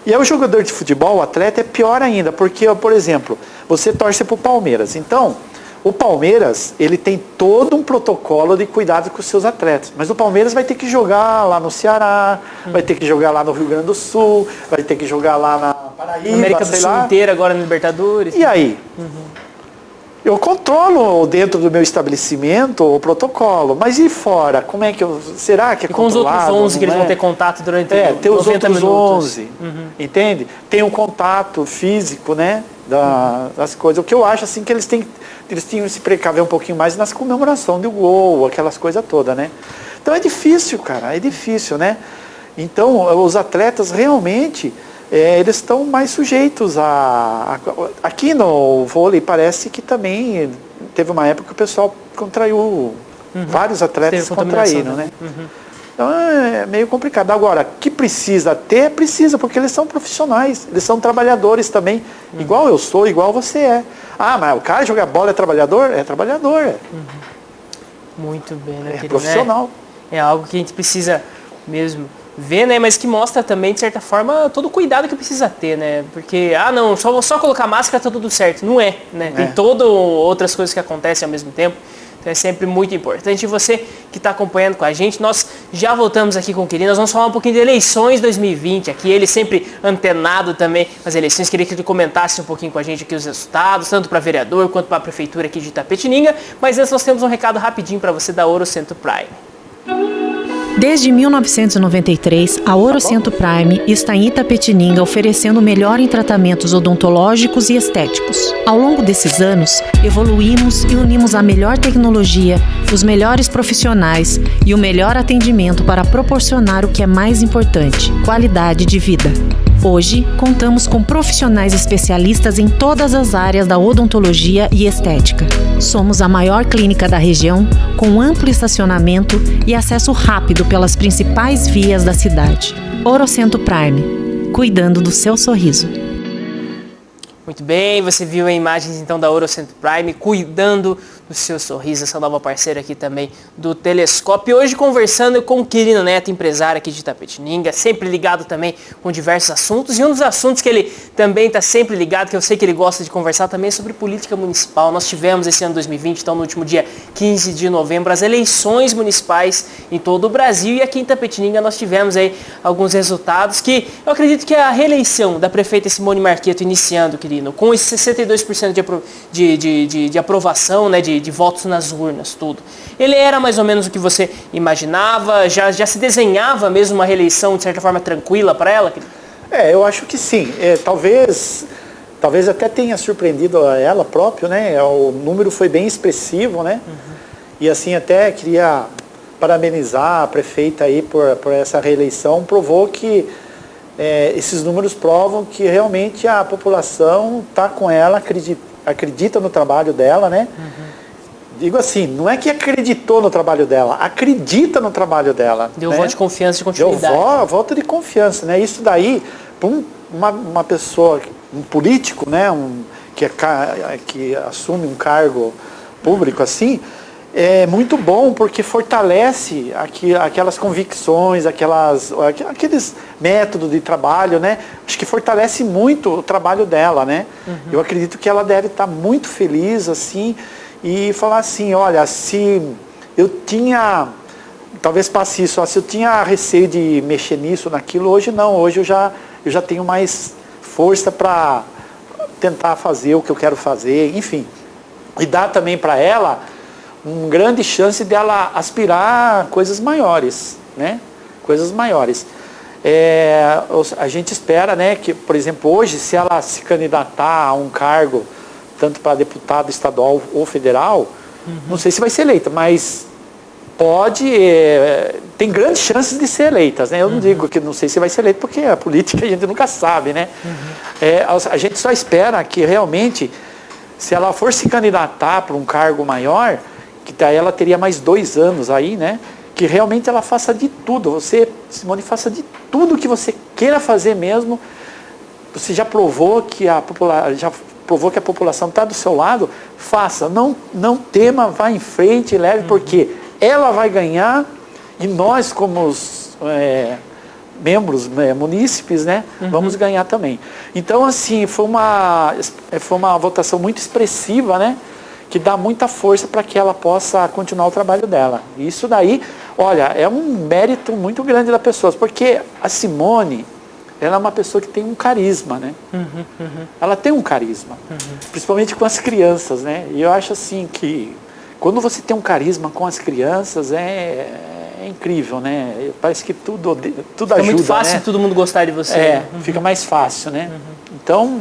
E aí o jogador de futebol, o atleta, é pior ainda, porque, por exemplo, você torce para o Palmeiras. Então, o Palmeiras, ele tem todo um protocolo de cuidado com os seus atletas. Mas o Palmeiras vai ter que jogar lá no Ceará, vai ter que jogar lá no Rio Grande do Sul, vai ter que jogar lá na Paraíba, América do Sul inteira agora na Libertadores. E aí? Eu controlo dentro do meu estabelecimento o protocolo, mas e fora? Como é que será que é controlado? Com os outros 11 que eles vão ter contato durante 90 tem os outros minutos. 11, entende? Tem um contato físico, né, das coisas. O que eu acho assim que eles tinham que se precaver um pouquinho mais nas comemorações do gol, aquelas coisas todas, né? Então é difícil, cara, é difícil, né? Então os atletas realmente eles estão mais sujeitos aqui no vôlei parece que também teve uma época que o pessoal contraiu, vários atletas contraíram, né? Então é meio complicado. Agora, que precisa, porque eles são profissionais, eles são trabalhadores também, igual eu sou, igual você é. Mas o cara jogar bola é trabalhador? É trabalhador. Muito bem, né, querido? Profissional. É algo que a gente precisa mesmo ver, né, mas que mostra também, de certa forma, todo o cuidado que precisa ter, né, porque, não, só colocar máscara tá tudo certo, não é, né, tem todas outras coisas que acontecem ao mesmo tempo, então é sempre muito importante. E você que está acompanhando com a gente, nós já voltamos aqui com o Quirino, nós vamos falar um pouquinho de eleições 2020, aqui ele sempre antenado também nas eleições, queria que ele comentasse um pouquinho com a gente aqui os resultados, tanto para vereador quanto para a prefeitura aqui de Itapetininga, mas antes nós temos um recado rapidinho para você da Ouro Centro Prime. Desde 1993, a Ouro Centro Prime está em Itapetininga oferecendo o melhor em tratamentos odontológicos e estéticos. Ao longo desses anos, evoluímos e unimos a melhor tecnologia, os melhores profissionais e o melhor atendimento para proporcionar o que é mais importante: qualidade de vida. Hoje, contamos com profissionais especialistas em todas as áreas da odontologia e estética. Somos a maior clínica da região, com amplo estacionamento e acesso rápido pelas principais vias da cidade. Ouro Centro Prime, cuidando do seu sorriso. Muito bem, você viu a imagens então da Ouro Centro Prime, cuidando do seu sorriso, essa nova parceira aqui também do Telescópio. Hoje conversando com o Quirino Neto, empresário aqui de Itapetininga, sempre ligado também com diversos assuntos. E um dos assuntos que ele também está sempre ligado, que eu sei que ele gosta de conversar também, é sobre política municipal. Nós tivemos esse ano 2020, então no último dia 15 de novembro, as eleições municipais em todo o Brasil. E aqui em Itapetininga nós tivemos aí alguns resultados que eu acredito que a reeleição da prefeita Simone Marqueto iniciando, Quirino, com esse 62% de aprovação, né, de votos nas urnas, tudo. Ele era mais ou menos o que você imaginava? Já se desenhava mesmo uma reeleição, de certa forma, tranquila para ela? Eu acho que sim. Talvez até tenha surpreendido a ela própria, né? O número foi bem expressivo, né? E assim, até queria parabenizar a prefeita aí por essa reeleição. Provou que esses números provam que realmente a população está com ela, acredita no trabalho dela, né? digo assim, não é que acreditou no trabalho dela, acredita no trabalho dela. Deu né? voto de confiança e continuidade. Deu voto de confiança, né? Isso daí, para uma pessoa, um político, né? Que assume um cargo público assim, é muito bom porque fortalece aquelas convicções, aqueles métodos de trabalho, né? Acho que fortalece muito o trabalho dela, né? Eu acredito que ela deve estar muito feliz, assim, e falar assim, olha, se eu tinha, talvez passe isso, se eu tinha receio de mexer nisso, naquilo, hoje não, hoje eu já tenho mais força para tentar fazer o que eu quero fazer, enfim. E dá também para ela uma grande chance dela aspirar a coisas maiores, né? Coisas maiores. A gente espera, né, que, por exemplo, hoje, se ela se candidatar a um cargo, tanto para deputado estadual ou federal, não sei se vai ser eleita, mas tem grandes chances de ser eleitas, né? Eu não digo que não sei se vai ser eleita, porque a política a gente nunca sabe, né? A gente só espera que realmente, se ela for se candidatar para um cargo maior, que daí ela teria mais 2 anos aí, né? Que realmente ela faça de tudo. Você, Simone, faça de tudo que você queira fazer mesmo. Você já provou que a população está do seu lado. Faça, não tema, vá em frente, leve, porque ela vai ganhar e nós, como os membros, munícipes, né, vamos ganhar também. Então, assim, foi uma votação muito expressiva, né? Que dá muita força para que ela possa continuar o trabalho dela. Isso daí, olha, é um mérito muito grande da pessoa, porque a Simone, ela é uma pessoa que tem um carisma, né? Ela tem um carisma, principalmente com as crianças, né? E eu acho assim que quando você tem um carisma com as crianças, é incrível, né? Parece que tudo ajuda, é muito fácil, né? Todo mundo gostar de você. Fica mais fácil, né? Então,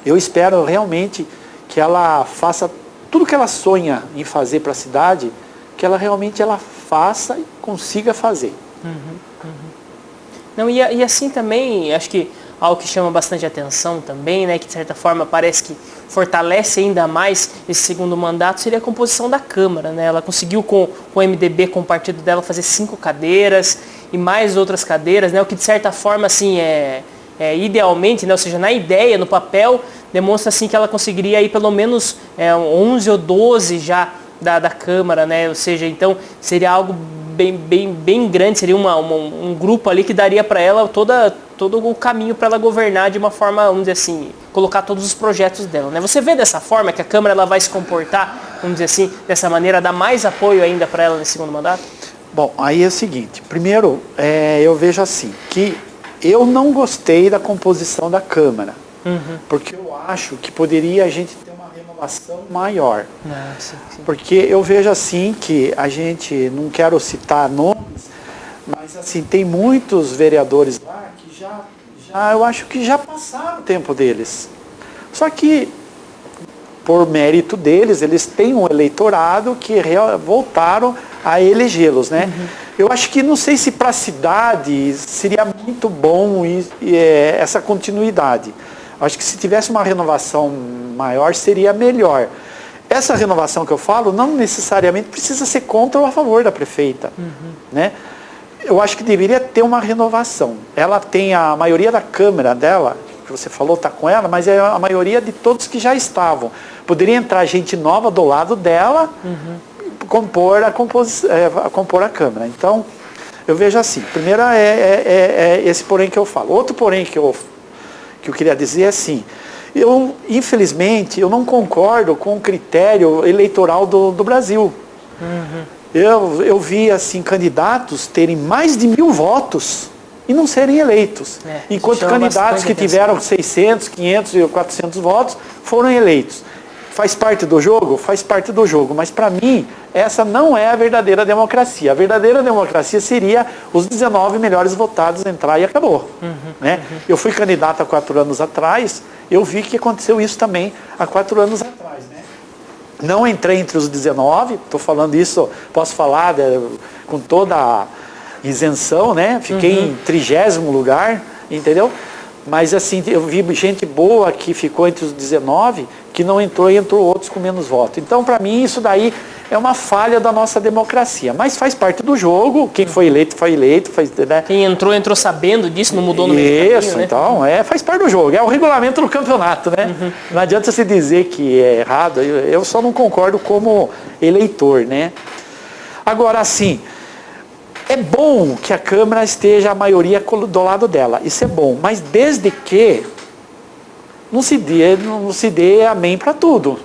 eu espero realmente que ela faça tudo que ela sonha em fazer para a cidade, que ela realmente faça e consiga fazer. Não, e assim também, acho que algo que chama bastante atenção também, né, que de certa forma parece que fortalece ainda mais esse segundo mandato, seria a composição da Câmara, né? Ela conseguiu com o MDB, com o partido dela, fazer 5 cadeiras e mais outras cadeiras, né? O que de certa forma, assim, idealmente, né? Ou seja, na ideia, no papel, demonstra assim que ela conseguiria aí pelo menos 11 ou 12 já da Câmara, né? Ou seja, então seria algo bem grande, seria um grupo ali que daria para ela todo o caminho para ela governar de uma forma, vamos dizer assim, colocar todos os projetos dela, né? Você vê dessa forma que a Câmara ela vai se comportar, vamos dizer assim, dessa maneira, dar mais apoio ainda para ela nesse segundo mandato? Bom, aí é o seguinte, primeiro, eu vejo assim, que eu não gostei da composição da Câmara, porque eu acho que poderia a gente ter uma renovação maior. Sim. Porque eu vejo assim que a gente, não quero citar nomes, mas assim, tem muitos vereadores lá que eu acho que já passaram o tempo deles. Só que, por mérito deles, eles têm um eleitorado que voltaram a elegê-los, né? Eu acho que, não sei se para a cidade seria muito bom essa continuidade. Acho que se tivesse uma renovação maior, seria melhor. Essa renovação que eu falo, não necessariamente precisa ser contra ou a favor da prefeita, né? Eu acho que deveria ter uma renovação. Ela tem a maioria da Câmara dela, que você falou, está com ela, mas é a maioria de todos que já estavam. Poderia entrar gente nova do lado dela, compor a Câmara. Então, eu vejo assim, primeiro esse porém que eu falo. Outro porém que eu queria dizer é assim, infelizmente, eu não concordo com o critério eleitoral do Brasil. Eu vi assim, candidatos terem mais de 1.000 votos e não serem eleitos. Enquanto candidatos que tiveram 600, 500 e 400 votos foram eleitos. Faz parte do jogo? Faz parte do jogo. Mas para mim, essa não é a verdadeira democracia. A verdadeira democracia seria os 19 melhores votados entrar e acabou. Né? Eu fui candidato há 4 anos atrás, eu vi que aconteceu isso também há 4 anos atrás. Né? Não entrei entre os 19, estou falando isso, posso falar com toda a isenção, né? Fiquei em 30º lugar, entendeu? Mas assim, eu vi gente boa que ficou entre os 19, que não entrou e entrou outros com menos votos. Então, para mim, isso daí é uma falha da nossa democracia. Mas faz parte do jogo, quem foi eleito, né? Quem entrou sabendo disso, não mudou no meio do caminho, Isso, né? então, faz parte do jogo. É o regulamento do campeonato, né? Não adianta você dizer que é errado, eu só não concordo como eleitor, né? Agora, assim, é bom que a Câmara esteja a maioria do lado dela, isso é bom, mas desde que não se dê amém para tudo.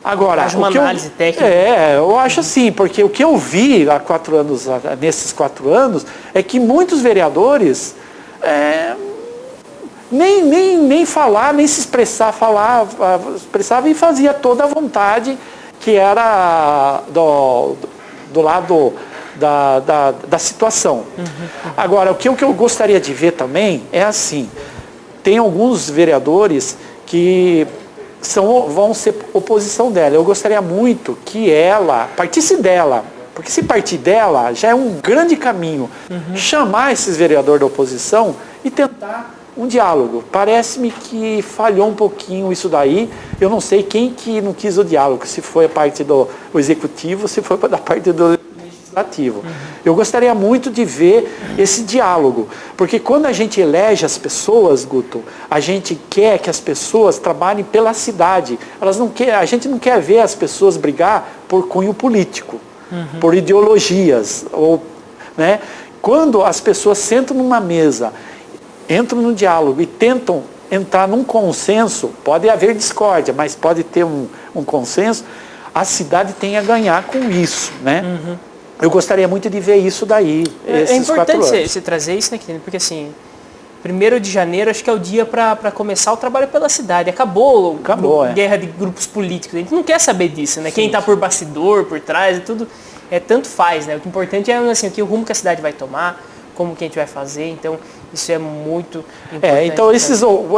Agora, uma análise técnica. Eu acho assim, porque o que eu vi há 4 anos, nesses 4 anos, é que muitos vereadores nem falar, nem se expressar, expressava e fazia toda a vontade que era do lado da situação. Agora, o que eu gostaria de ver também é assim, tem alguns vereadores que vão ser oposição dela. Eu gostaria muito que ela partisse dela, porque se partir dela já é um grande caminho. Chamar esses vereadores da oposição e tentar um diálogo. Parece-me que falhou um pouquinho isso daí. Eu não sei quem que não quis o diálogo, se foi a parte do executivo, se foi da parte do legislativo. Eu gostaria muito de ver esse diálogo, porque quando a gente elege as pessoas, Guto, a gente quer que as pessoas trabalhem pela cidade. A gente não quer ver as pessoas brigar por cunho político, por ideologias, né? Quando as pessoas sentam numa mesa, entram no diálogo e tentam entrar num consenso, pode haver discórdia, mas pode ter um consenso, a cidade tem a ganhar com isso, né? Eu gostaria muito de ver isso daí, esses 4 anos. É importante você trazer isso, né, porque assim, 1º de janeiro acho que é o dia para começar o trabalho pela cidade. Acabou guerra de grupos políticos, a gente não quer saber disso, né? Sim. Quem está por bastidor, por trás, tudo, tanto faz, né? O que é importante é assim, o rumo que a cidade vai tomar, como que a gente vai fazer, então isso é muito importante. Então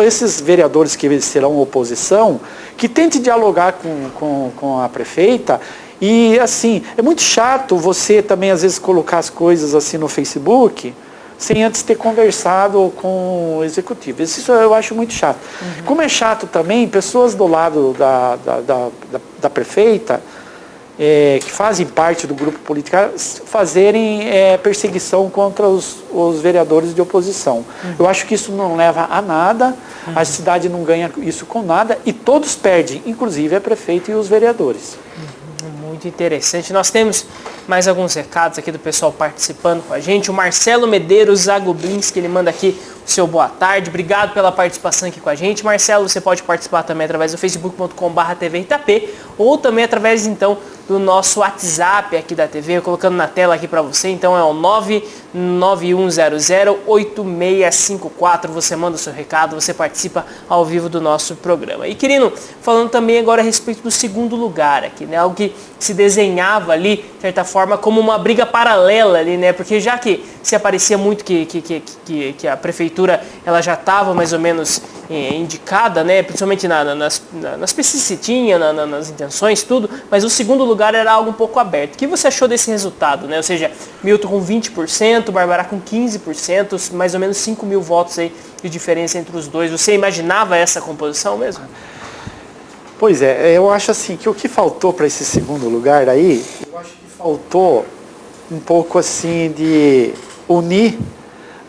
esses vereadores que serão oposição, que tente dialogar com a prefeita. E assim, é muito chato você também às vezes colocar as coisas assim no Facebook sem antes ter conversado com o executivo. Isso eu acho muito chato. Como é chato também, pessoas do lado da prefeita, que fazem parte do grupo político, fazerem perseguição contra os vereadores de oposição. Eu acho que isso não leva a nada, a cidade não ganha isso com nada e todos perdem, inclusive a prefeita e os vereadores. Muito interessante. Nós temos mais alguns recados aqui do pessoal participando com a gente. O Marcelo Medeiros Zagoblinski, ele manda aqui o seu boa tarde. Obrigado pela participação aqui com a gente. Marcelo, você pode participar também através do facebook.com/TV Itapê ou também através, então, do nosso WhatsApp aqui da TV, colocando na tela aqui para você. Então é o 991008654. Você manda o seu recado, você participa ao vivo do nosso programa. E, querido, falando também agora a respeito do 2º lugar aqui, né? Algo que se desenhava ali, de certa forma, como uma briga paralela ali, né? Porque já que se aparecia muito que a prefeitura ela já estava mais ou menos indicada, né? Principalmente nas pesquisas que se tinha, nas intenções, tudo, mas o 2º lugar era algo um pouco aberto. O que você achou desse resultado, né? Ou seja, Milton com 20%, Barbará com 15%, mais ou menos 5 mil votos aí de diferença entre os dois. Você imaginava essa composição mesmo? Pois é, eu acho assim que o que faltou para esse 2º lugar aí, eu acho que faltou um pouco assim de unir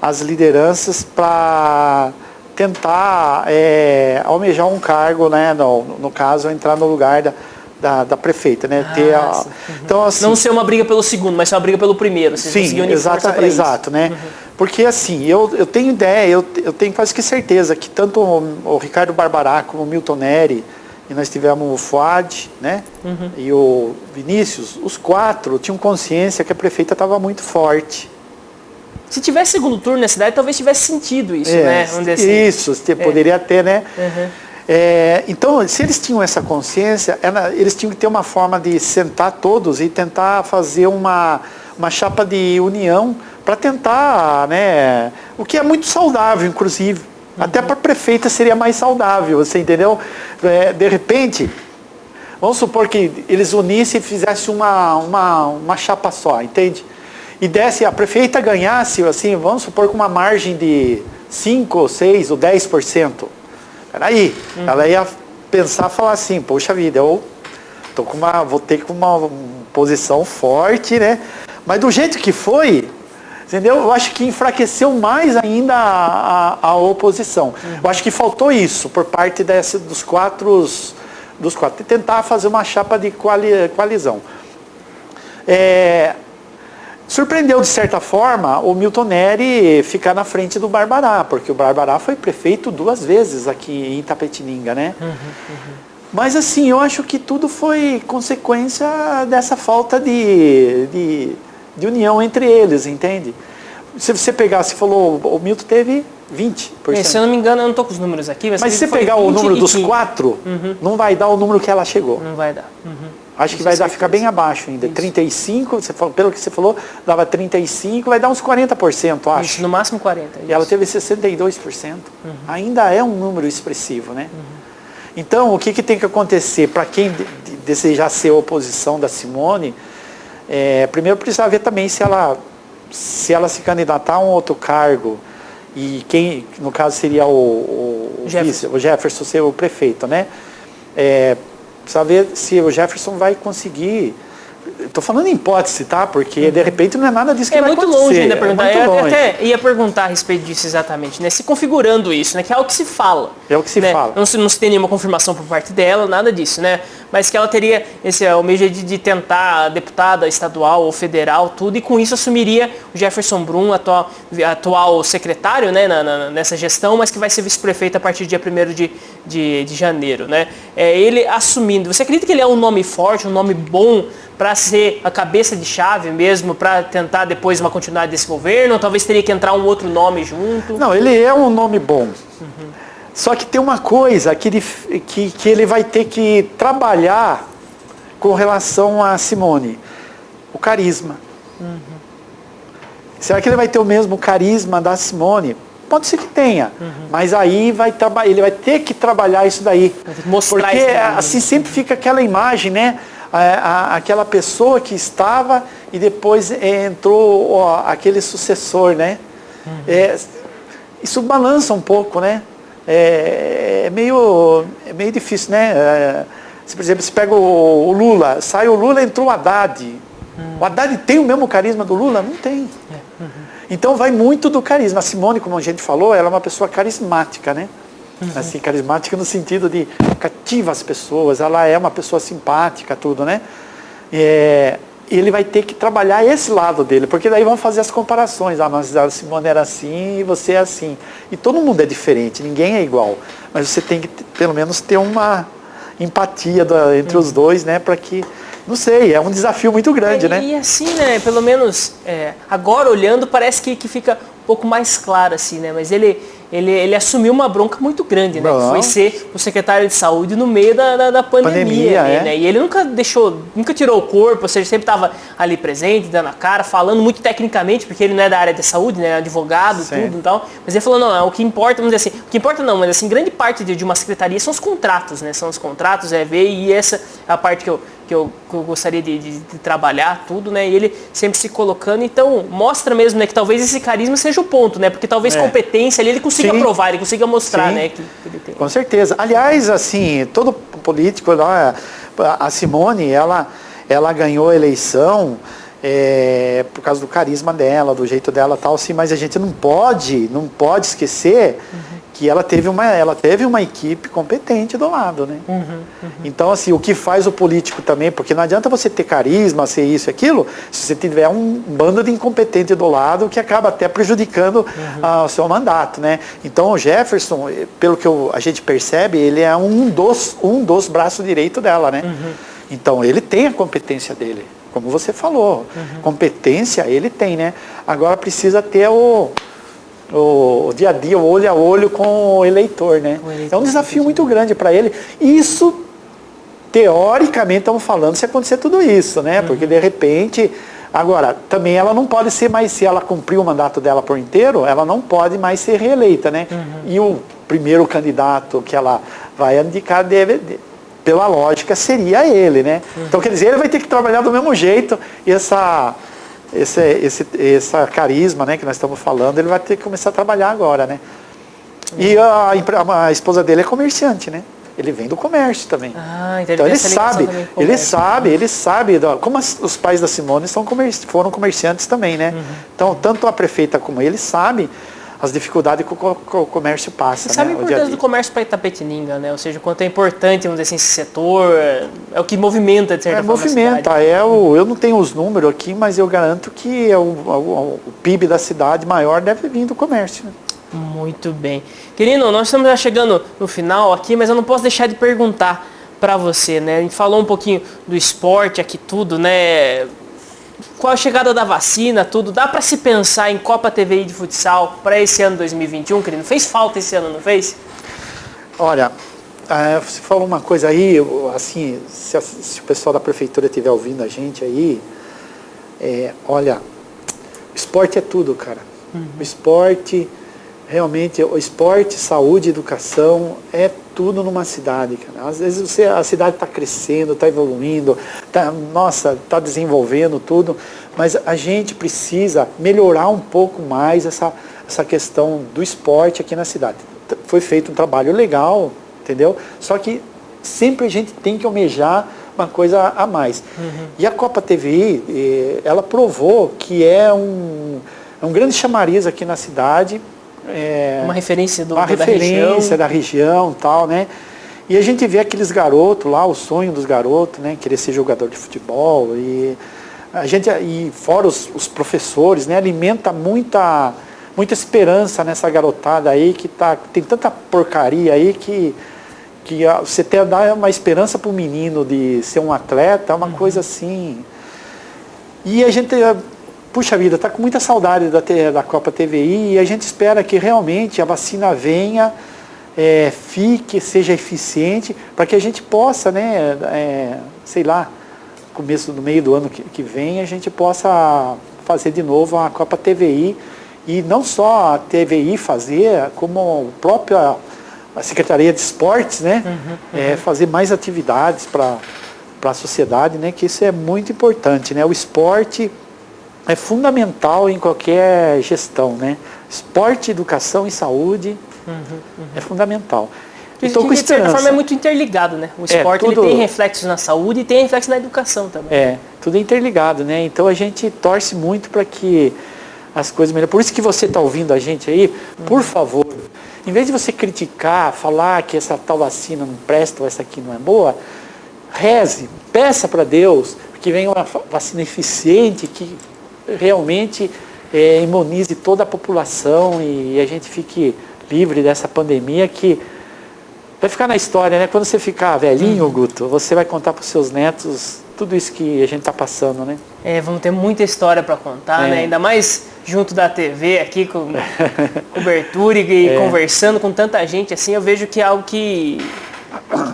as lideranças para tentar almejar um cargo, né? No caso, entrar no lugar da prefeita, né? Então, assim, não ser uma briga pelo 2º, mas ser uma briga pelo 1º. Sim, exato, né? Porque assim, eu tenho ideia, eu tenho quase que certeza que tanto o Ricardo Barbará como o Milton Neri, e nós tivemos o Fuad, né? E o Vinícius, os 4 tinham consciência que a prefeita estava muito forte. Se tivesse 2º turno na cidade, talvez tivesse sentido isso, né? Vamos dizer assim. Isso, poderia ter, né? Então, se eles tinham essa consciência, eles tinham que ter uma forma de sentar todos e tentar fazer uma chapa de união para tentar, né? O que é muito saudável, inclusive. Até para a prefeita seria mais saudável, você entendeu? De repente, vamos supor que eles unissem e fizessem uma chapa só, entende? E desse, a prefeita ganhasse, assim, vamos supor, com uma margem de 5, ou 6 ou 10%. Peraí, ela ia pensar, falar assim, poxa vida, eu vou ter uma posição forte, né? Mas do jeito que foi, entendeu? Eu acho que enfraqueceu mais ainda a oposição. Eu acho que faltou isso por parte dos quatro, tentar fazer uma chapa de coalizão. Surpreendeu, de certa forma, o Milton Neri ficar na frente do Barbará, porque o Barbará foi prefeito 2 vezes aqui em Itapetininga, né? Mas assim, eu acho que tudo foi consequência dessa falta de união entre eles, entende? Se você pegar, você falou, o Milton teve 20%. Se eu não me engano, eu não estou com os números aqui, mas se você pegar o número dos 4, não vai dar o número que ela chegou. Não vai dar. Acho que vai dar, ficar bem abaixo ainda. Isso. 35, pelo que você falou, dava 35, vai dar uns 40%, acho. Isso, no máximo 40%. E ela teve 62%. Ainda é um número expressivo, né? Então, o que tem que acontecer? Para quem desejar ser oposição da Simone, primeiro precisa ver também se ela se candidatar a um outro cargo, e quem, no caso, seria o Jefferson ser o prefeito, né? Precisa ver se o Jefferson vai conseguir. Estou falando em hipótese, tá? Porque de repente não é nada disso que vai acontecer. É muito longe ainda perguntar. Eu até ia perguntar a respeito disso exatamente, né? Se configurando isso, né? Que é algo que se fala. É o que se fala. Não se tem nenhuma confirmação por parte dela, nada disso, né? Mas que ela teria esse almeja de tentar deputada estadual ou federal, tudo, e com isso assumiria o Jefferson Brum, atual secretário, né, nessa gestão, mas que vai ser vice-prefeito a partir do dia 1º de janeiro, né? Ele assumindo. Você acredita que ele é um nome forte, um nome bom para ser a cabeça de chave mesmo, para tentar depois uma continuidade desse governo? Ou talvez teria que entrar um outro nome junto? Não, ele é um nome bom. Só que tem uma coisa que ele vai ter que trabalhar com relação a Simone. O carisma. Será que ele vai ter o mesmo carisma da Simone? Pode ser que tenha. Mas aí ele vai ter que trabalhar isso daí. Mostrar porque isso daí, assim sempre fica aquela imagem, né? Aquela pessoa que estava e depois entrou aquele sucessor, né? Isso balança um pouco, né? É meio difícil, né? Por exemplo, você pega o Lula, sai o Lula, entrou o Haddad. O Haddad tem o mesmo carisma do Lula? Não tem. Então vai muito do carisma. A Simone, como a gente falou, ela é uma pessoa carismática, né? Assim, carismática no sentido de cativa as pessoas, ela é uma pessoa simpática, tudo, né? Ele vai ter que trabalhar esse lado dele, porque daí vão fazer as comparações. Mas a Simone era assim e você é assim. E todo mundo é diferente, ninguém é igual. Mas você tem que, pelo menos, ter uma empatia entre os dois, né? Para que, não sei, é um desafio muito grande, né? E assim, né? Pelo menos, agora olhando, parece que fica um pouco mais claro, assim, né? Mas ele assumiu uma bronca muito grande, né? Que foi ser o secretário de saúde no meio da pandemia né? E ele nunca tirou o corpo, ou seja, sempre estava ali presente, dando a cara, falando muito tecnicamente, porque ele não é da área de saúde, né? Advogado, tudo e tal. Mas ele falou, não, o que importa, vamos dizer assim, o que importa não, mas assim, grande parte de uma secretaria são os contratos, né? São os contratos, e essa é a parte que eu gostaria de trabalhar, tudo, né? E ele sempre se colocando, então mostra mesmo, né, que talvez esse carisma seja o ponto, né? Porque talvez competência ali ele consiga provar, ele consiga mostrar, né? Que ele tem. Com certeza. Aliás, assim, todo político, a Simone, ela ganhou a eleição por causa do carisma dela, do jeito dela e tal, assim, mas a gente não pode esquecer que ela teve uma equipe competente do lado, né? Então, assim, o que faz o político também, porque não adianta você ter carisma, ser isso e aquilo, se você tiver um bando de incompetente do lado que acaba até prejudicando o seu mandato, né? Então, o Jefferson, pelo que a gente percebe, ele é um dos braços direitos dela, né? Então, ele tem a competência dele, como você falou. Competência ele tem, né? Agora precisa ter o dia a dia, o olho a olho com o eleitor, né? É um desafio muito grande para ele. Isso, teoricamente, estamos falando se acontecer tudo isso, né? Porque, de repente... Agora, também ela não pode ser mais... Se ela cumprir o mandato dela por inteiro, ela não pode mais ser reeleita, né? E o primeiro candidato que ela vai indicar pela lógica, seria ele, né? Então, quer dizer, ele vai ter que trabalhar do mesmo jeito e essa carisma, né, que nós estamos falando, ele vai ter que começar a trabalhar agora, né? E a esposa dele é comerciante, né? ele vem do comércio também. Então ele sabe. Como os pais da Simone foram comerciantes também, né? Então, tanto a prefeita como ele sabe as dificuldades que o comércio passa. Você sabe a importância do comércio para Itapetininga, né? Ou seja, o quanto é importante, vamos dizer assim, esse setor, é o que movimenta, de certa forma, movimenta, a cidade. Eu não tenho os números aqui, mas eu garanto que o PIB da cidade maior deve vir do comércio. Né? Muito bem. Querido, nós estamos já chegando no final aqui, mas eu não posso deixar de perguntar para você, né? A gente falou um pouquinho do esporte aqui, tudo, né? Com a chegada da vacina, tudo, dá para se pensar em Copa TVI de futsal para esse ano 2021, querido? Fez falta esse ano, não fez? Olha, você falou uma coisa aí, assim, se o pessoal da prefeitura estiver ouvindo a gente aí, olha, esporte é tudo, cara. O esporte, realmente, saúde, educação, é tudo numa cidade, cara. Às vezes a cidade está crescendo, está evoluindo, está desenvolvendo tudo, mas a gente precisa melhorar um pouco mais essa questão do esporte aqui na cidade. Foi feito um trabalho legal, entendeu? Só que sempre a gente tem que almejar uma coisa a mais. E a Copa TVI, ela provou que é um grande chamariz aqui na cidade. Uma referência da região, tal, né? E a gente vê aqueles garotos lá, o sonho dos garotos, né? Querer ser jogador de futebol e fora os professores, né? Alimenta muita esperança nessa garotada aí que tem tanta porcaria aí que você dá uma esperança para o menino de ser um atleta, é uma coisa assim. E a gente, puxa vida, está com muita saudade da Copa TVI e a gente espera que realmente a vacina venha, seja eficiente, para que a gente possa, né, no meio do ano que vem, a gente possa fazer de novo a Copa TVI. E não só a TVI fazer, como a Secretaria de Esportes, né? Fazer mais atividades para a sociedade, né? Que isso é muito importante, né? O esporte é fundamental em qualquer gestão, né? Esporte, educação e saúde é fundamental. Estou com esperança. De certa forma é muito interligado, né? O esporte ele tem reflexos na saúde e tem reflexos na educação também. Tudo é interligado, né? Então a gente torce muito para que as coisas melhorem. Por isso que você está ouvindo a gente aí, por favor, em vez de você criticar, falar que essa tal vacina não presta ou essa aqui não é boa, reze, peça para Deus que venha uma vacina eficiente, que realmente imunize toda a população e a gente fique livre dessa pandemia que vai ficar na história, né? Quando você ficar velhinho, Guto, você vai contar para os seus netos tudo isso que a gente está passando, né? Vamos ter muita história para contar, né? Ainda mais junto da TV aqui, com cobertura e conversando com tanta gente, assim, eu vejo que é algo que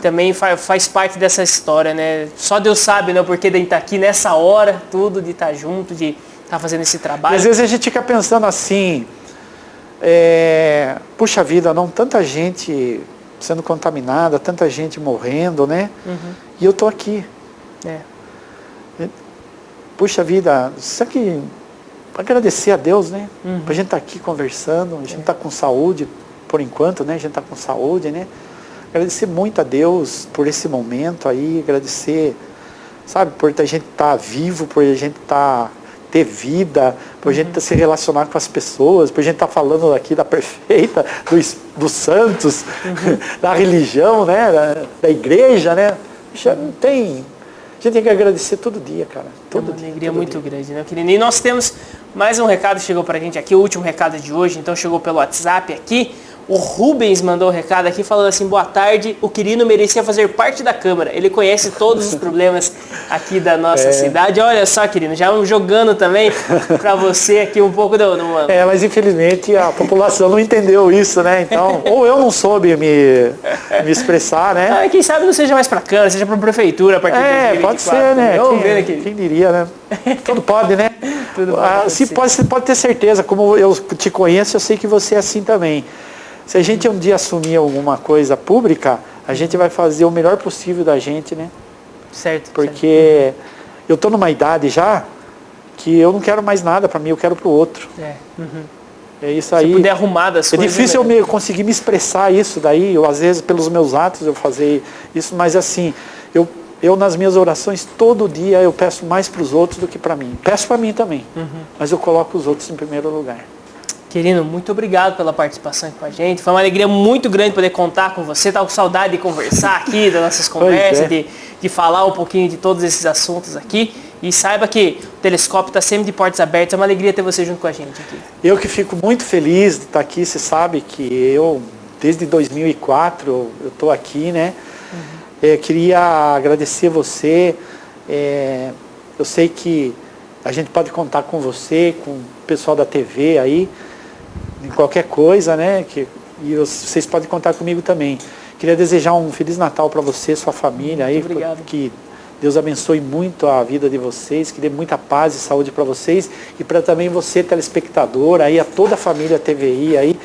também faz parte dessa história, né? Só Deus sabe, né? O porquê de estar aqui nessa hora, tudo, de estar junto, de estar fazendo esse trabalho. E às vezes a gente fica pensando assim, puxa vida, não, tanta gente sendo contaminada, tanta gente morrendo, né? E eu tô aqui. Puxa vida, isso aqui, agradecer a Deus, né? Pra gente estar aqui conversando, a gente tá com saúde, por enquanto, né? A gente tá com saúde, né? Agradecer muito a Deus por esse momento aí, agradecer, sabe, por a gente estar vivo, por a gente ter vida, por a gente se relacionar com as pessoas, por a gente estar falando aqui da prefeita, dos santos, da religião, né? Da igreja, né? Já não tem... A gente tem que agradecer todo dia, cara. Todo dia. É uma alegria muito grande, né, querido? E nós temos mais um recado que chegou pra gente aqui, o último recado de hoje, então chegou pelo WhatsApp aqui. O Rubens mandou um recado aqui falando assim, boa tarde, o Quirino merecia fazer parte da Câmara. Ele conhece todos os problemas aqui da nossa cidade. Olha só, Quirino, já jogando também para você aqui um pouco do... mas infelizmente a população não entendeu isso, né? Então, ou eu não soube me expressar, né? Quem sabe não seja mais para a Câmara, seja para a Prefeitura a partir de 2024. Pode ser, né? Quem diria, né? Tudo pode, né? Tudo pode, você pode ter certeza, como eu te conheço, eu sei que você é assim também. Se a gente um dia assumir alguma coisa pública, a gente vai fazer o melhor possível da gente, né? Certo. Porque eu estou numa idade já que eu não quero mais nada para mim, eu quero para o outro. É isso aí. Se puder arrumar das É coisas... difícil eu conseguir me expressar isso daí, às vezes pelos meus atos eu fazer isso, mas assim, eu nas minhas orações todo dia eu peço mais para os outros do que para mim. Peço para mim também, mas eu coloco os outros em primeiro lugar. Querido, muito obrigado pela participação aqui com a gente. Foi uma alegria muito grande poder contar com você. Estava com saudade de conversar aqui, das nossas conversas, de falar um pouquinho de todos esses assuntos aqui. E saiba que o Telescópio está sempre de portas abertas. É uma alegria ter você junto com a gente aqui. Eu que fico muito feliz de estar aqui. Você sabe que eu, desde 2004, eu estou aqui, né? Queria agradecer você. Eu sei que a gente pode contar com você, com o pessoal da TV aí, em qualquer coisa, né? E vocês podem contar comigo também. Queria desejar um Feliz Natal para você, sua família aí. Muito obrigado. Que Deus abençoe muito a vida de vocês, que dê muita paz e saúde para vocês e para também você, telespectador, aí a toda a família TVI aí.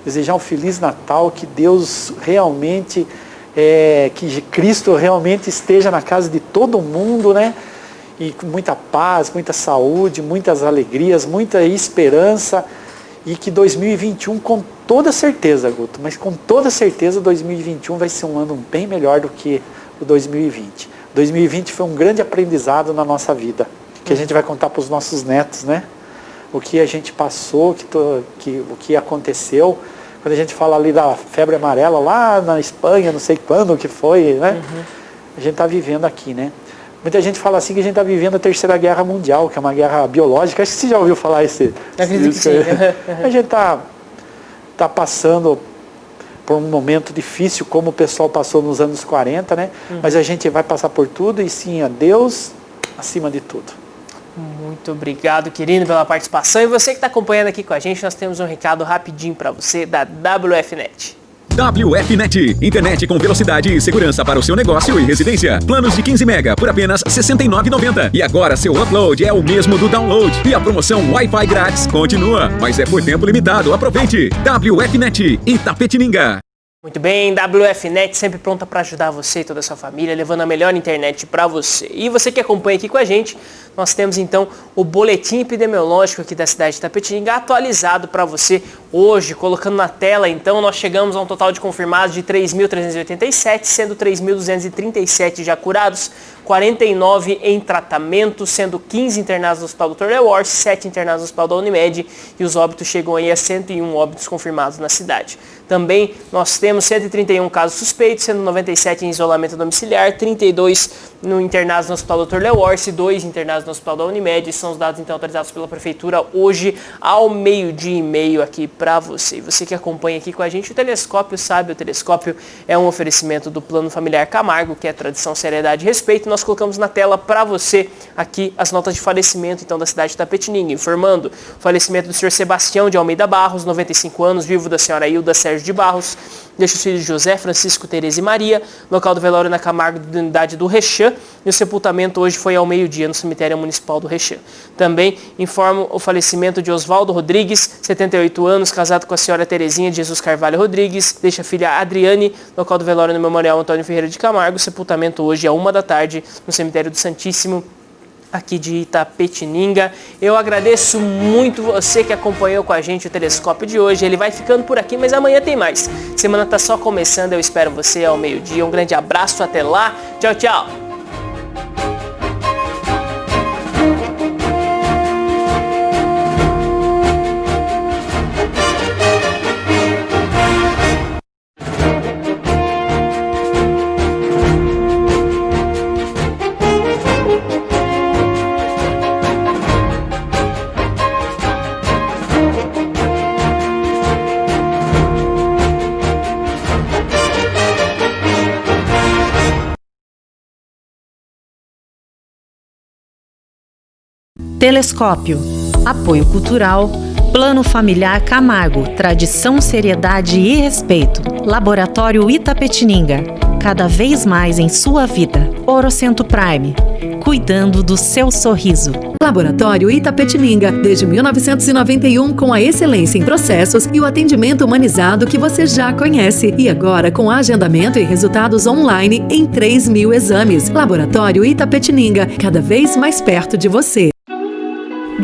Desejar um Feliz Natal, que Deus realmente, que Cristo realmente esteja na casa de todo mundo, né? E com muita paz, muita saúde, muitas alegrias, muita esperança. E que 2021, com toda certeza, Guto, mas com toda certeza 2021 vai ser um ano bem melhor do que o 2020. 2020 foi um grande aprendizado na nossa vida, que a gente vai contar para os nossos netos, né? O que a gente passou, o que aconteceu. Quando a gente fala ali da febre amarela lá na Espanha, não sei quando que foi, né? A gente está vivendo aqui, né? Muita gente fala assim que a gente está vivendo a Terceira Guerra Mundial, que é uma guerra biológica. Acho que você já ouviu falar isso. Acredito que sim. A gente tá passando por um momento difícil, como o pessoal passou nos anos 40, né? Mas a gente vai passar por tudo e sim, a Deus acima de tudo. Muito obrigado, querido, pela participação. E você que está acompanhando aqui com a gente, nós temos um recado rapidinho para você da WFNet. WFNet, internet com velocidade e segurança para o seu negócio e residência. Planos de 15 mega por apenas R$ 69,90. E agora seu upload é o mesmo do download. E a promoção Wi-Fi grátis continua, mas é por tempo limitado. Aproveite. WFNet, Itapetininga. Muito bem, WFNet sempre pronta para ajudar você e toda a sua família, levando a melhor internet para você. E você que acompanha aqui com a gente, nós temos então o boletim epidemiológico aqui da cidade de Itapetininga atualizado para você hoje, colocando na tela. Então nós chegamos a um total de confirmados de 3.387, sendo 3.237 já curados, 49 em tratamento, sendo 15 internados no Hospital Dr. Lewars, 7 internados no Hospital da Unimed, e os óbitos chegam aí a 101 óbitos confirmados na cidade. Também nós temos 131 casos suspeitos, sendo 97 em isolamento domiciliar, 32 internados no Hospital Dr. Lewars e 2 internados no Hospital da Unimed. São os dados então atualizados pela Prefeitura hoje ao 12:30 aqui para você. E você que acompanha aqui com a gente, o Telescópio sabe, o Telescópio é um oferecimento do Plano Familiar Camargo, que é tradição, seriedade e respeito. Nós colocamos na tela para você aqui as notas de falecimento então da cidade de Itapetininga, informando o falecimento do senhor Sebastião de Almeida Barros, 95 anos, vivo da senhora Hilda Sérgio de Barros, deixa os filhos José, Francisco, Tereza e Maria, local do velório na Camargo da unidade do Rechã, e o sepultamento hoje foi ao 12:00 no cemitério municipal do Rechã. Também informo o falecimento de Oswaldo Rodrigues, 78 anos, casado com a senhora Terezinha de Jesus Carvalho Rodrigues, deixa a filha Adriane, local do velório no Memorial Antônio Ferreira de Camargo, sepultamento hoje à 13h no cemitério do Santíssimo, aqui de Itapetininga. Eu agradeço muito você que acompanhou com a gente o Telescópio de hoje. Ele vai ficando por aqui, mas amanhã tem mais. Semana está só começando, eu espero você ao 12:00. Um grande abraço, até lá. Tchau, tchau. Telescópio. Apoio Cultural. Plano Familiar Camargo. Tradição, seriedade e respeito. Laboratório Itapetininga. Cada vez mais em sua vida. Orocento Prime. Cuidando do seu sorriso. Laboratório Itapetininga, desde 1991, com a excelência em processos e o atendimento humanizado que você já conhece. E agora com agendamento e resultados online em 3.000 exames. Laboratório Itapetininga, cada vez mais perto de você.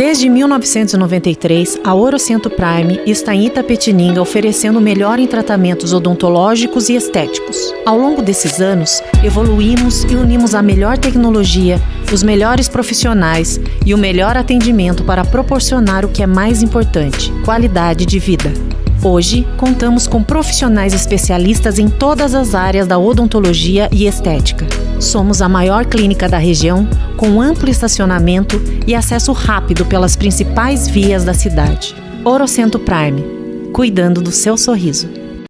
Desde 1993, a Orocento Prime está em Itapetininga oferecendo o melhor em tratamentos odontológicos e estéticos. Ao longo desses anos, evoluímos e unimos a melhor tecnologia, os melhores profissionais e o melhor atendimento para proporcionar o que é mais importante: qualidade de vida. Hoje, contamos com profissionais especialistas em todas as áreas da odontologia e estética. Somos a maior clínica da região, com amplo estacionamento e acesso rápido pelas principais vias da cidade. Orocento Prime, cuidando do seu sorriso.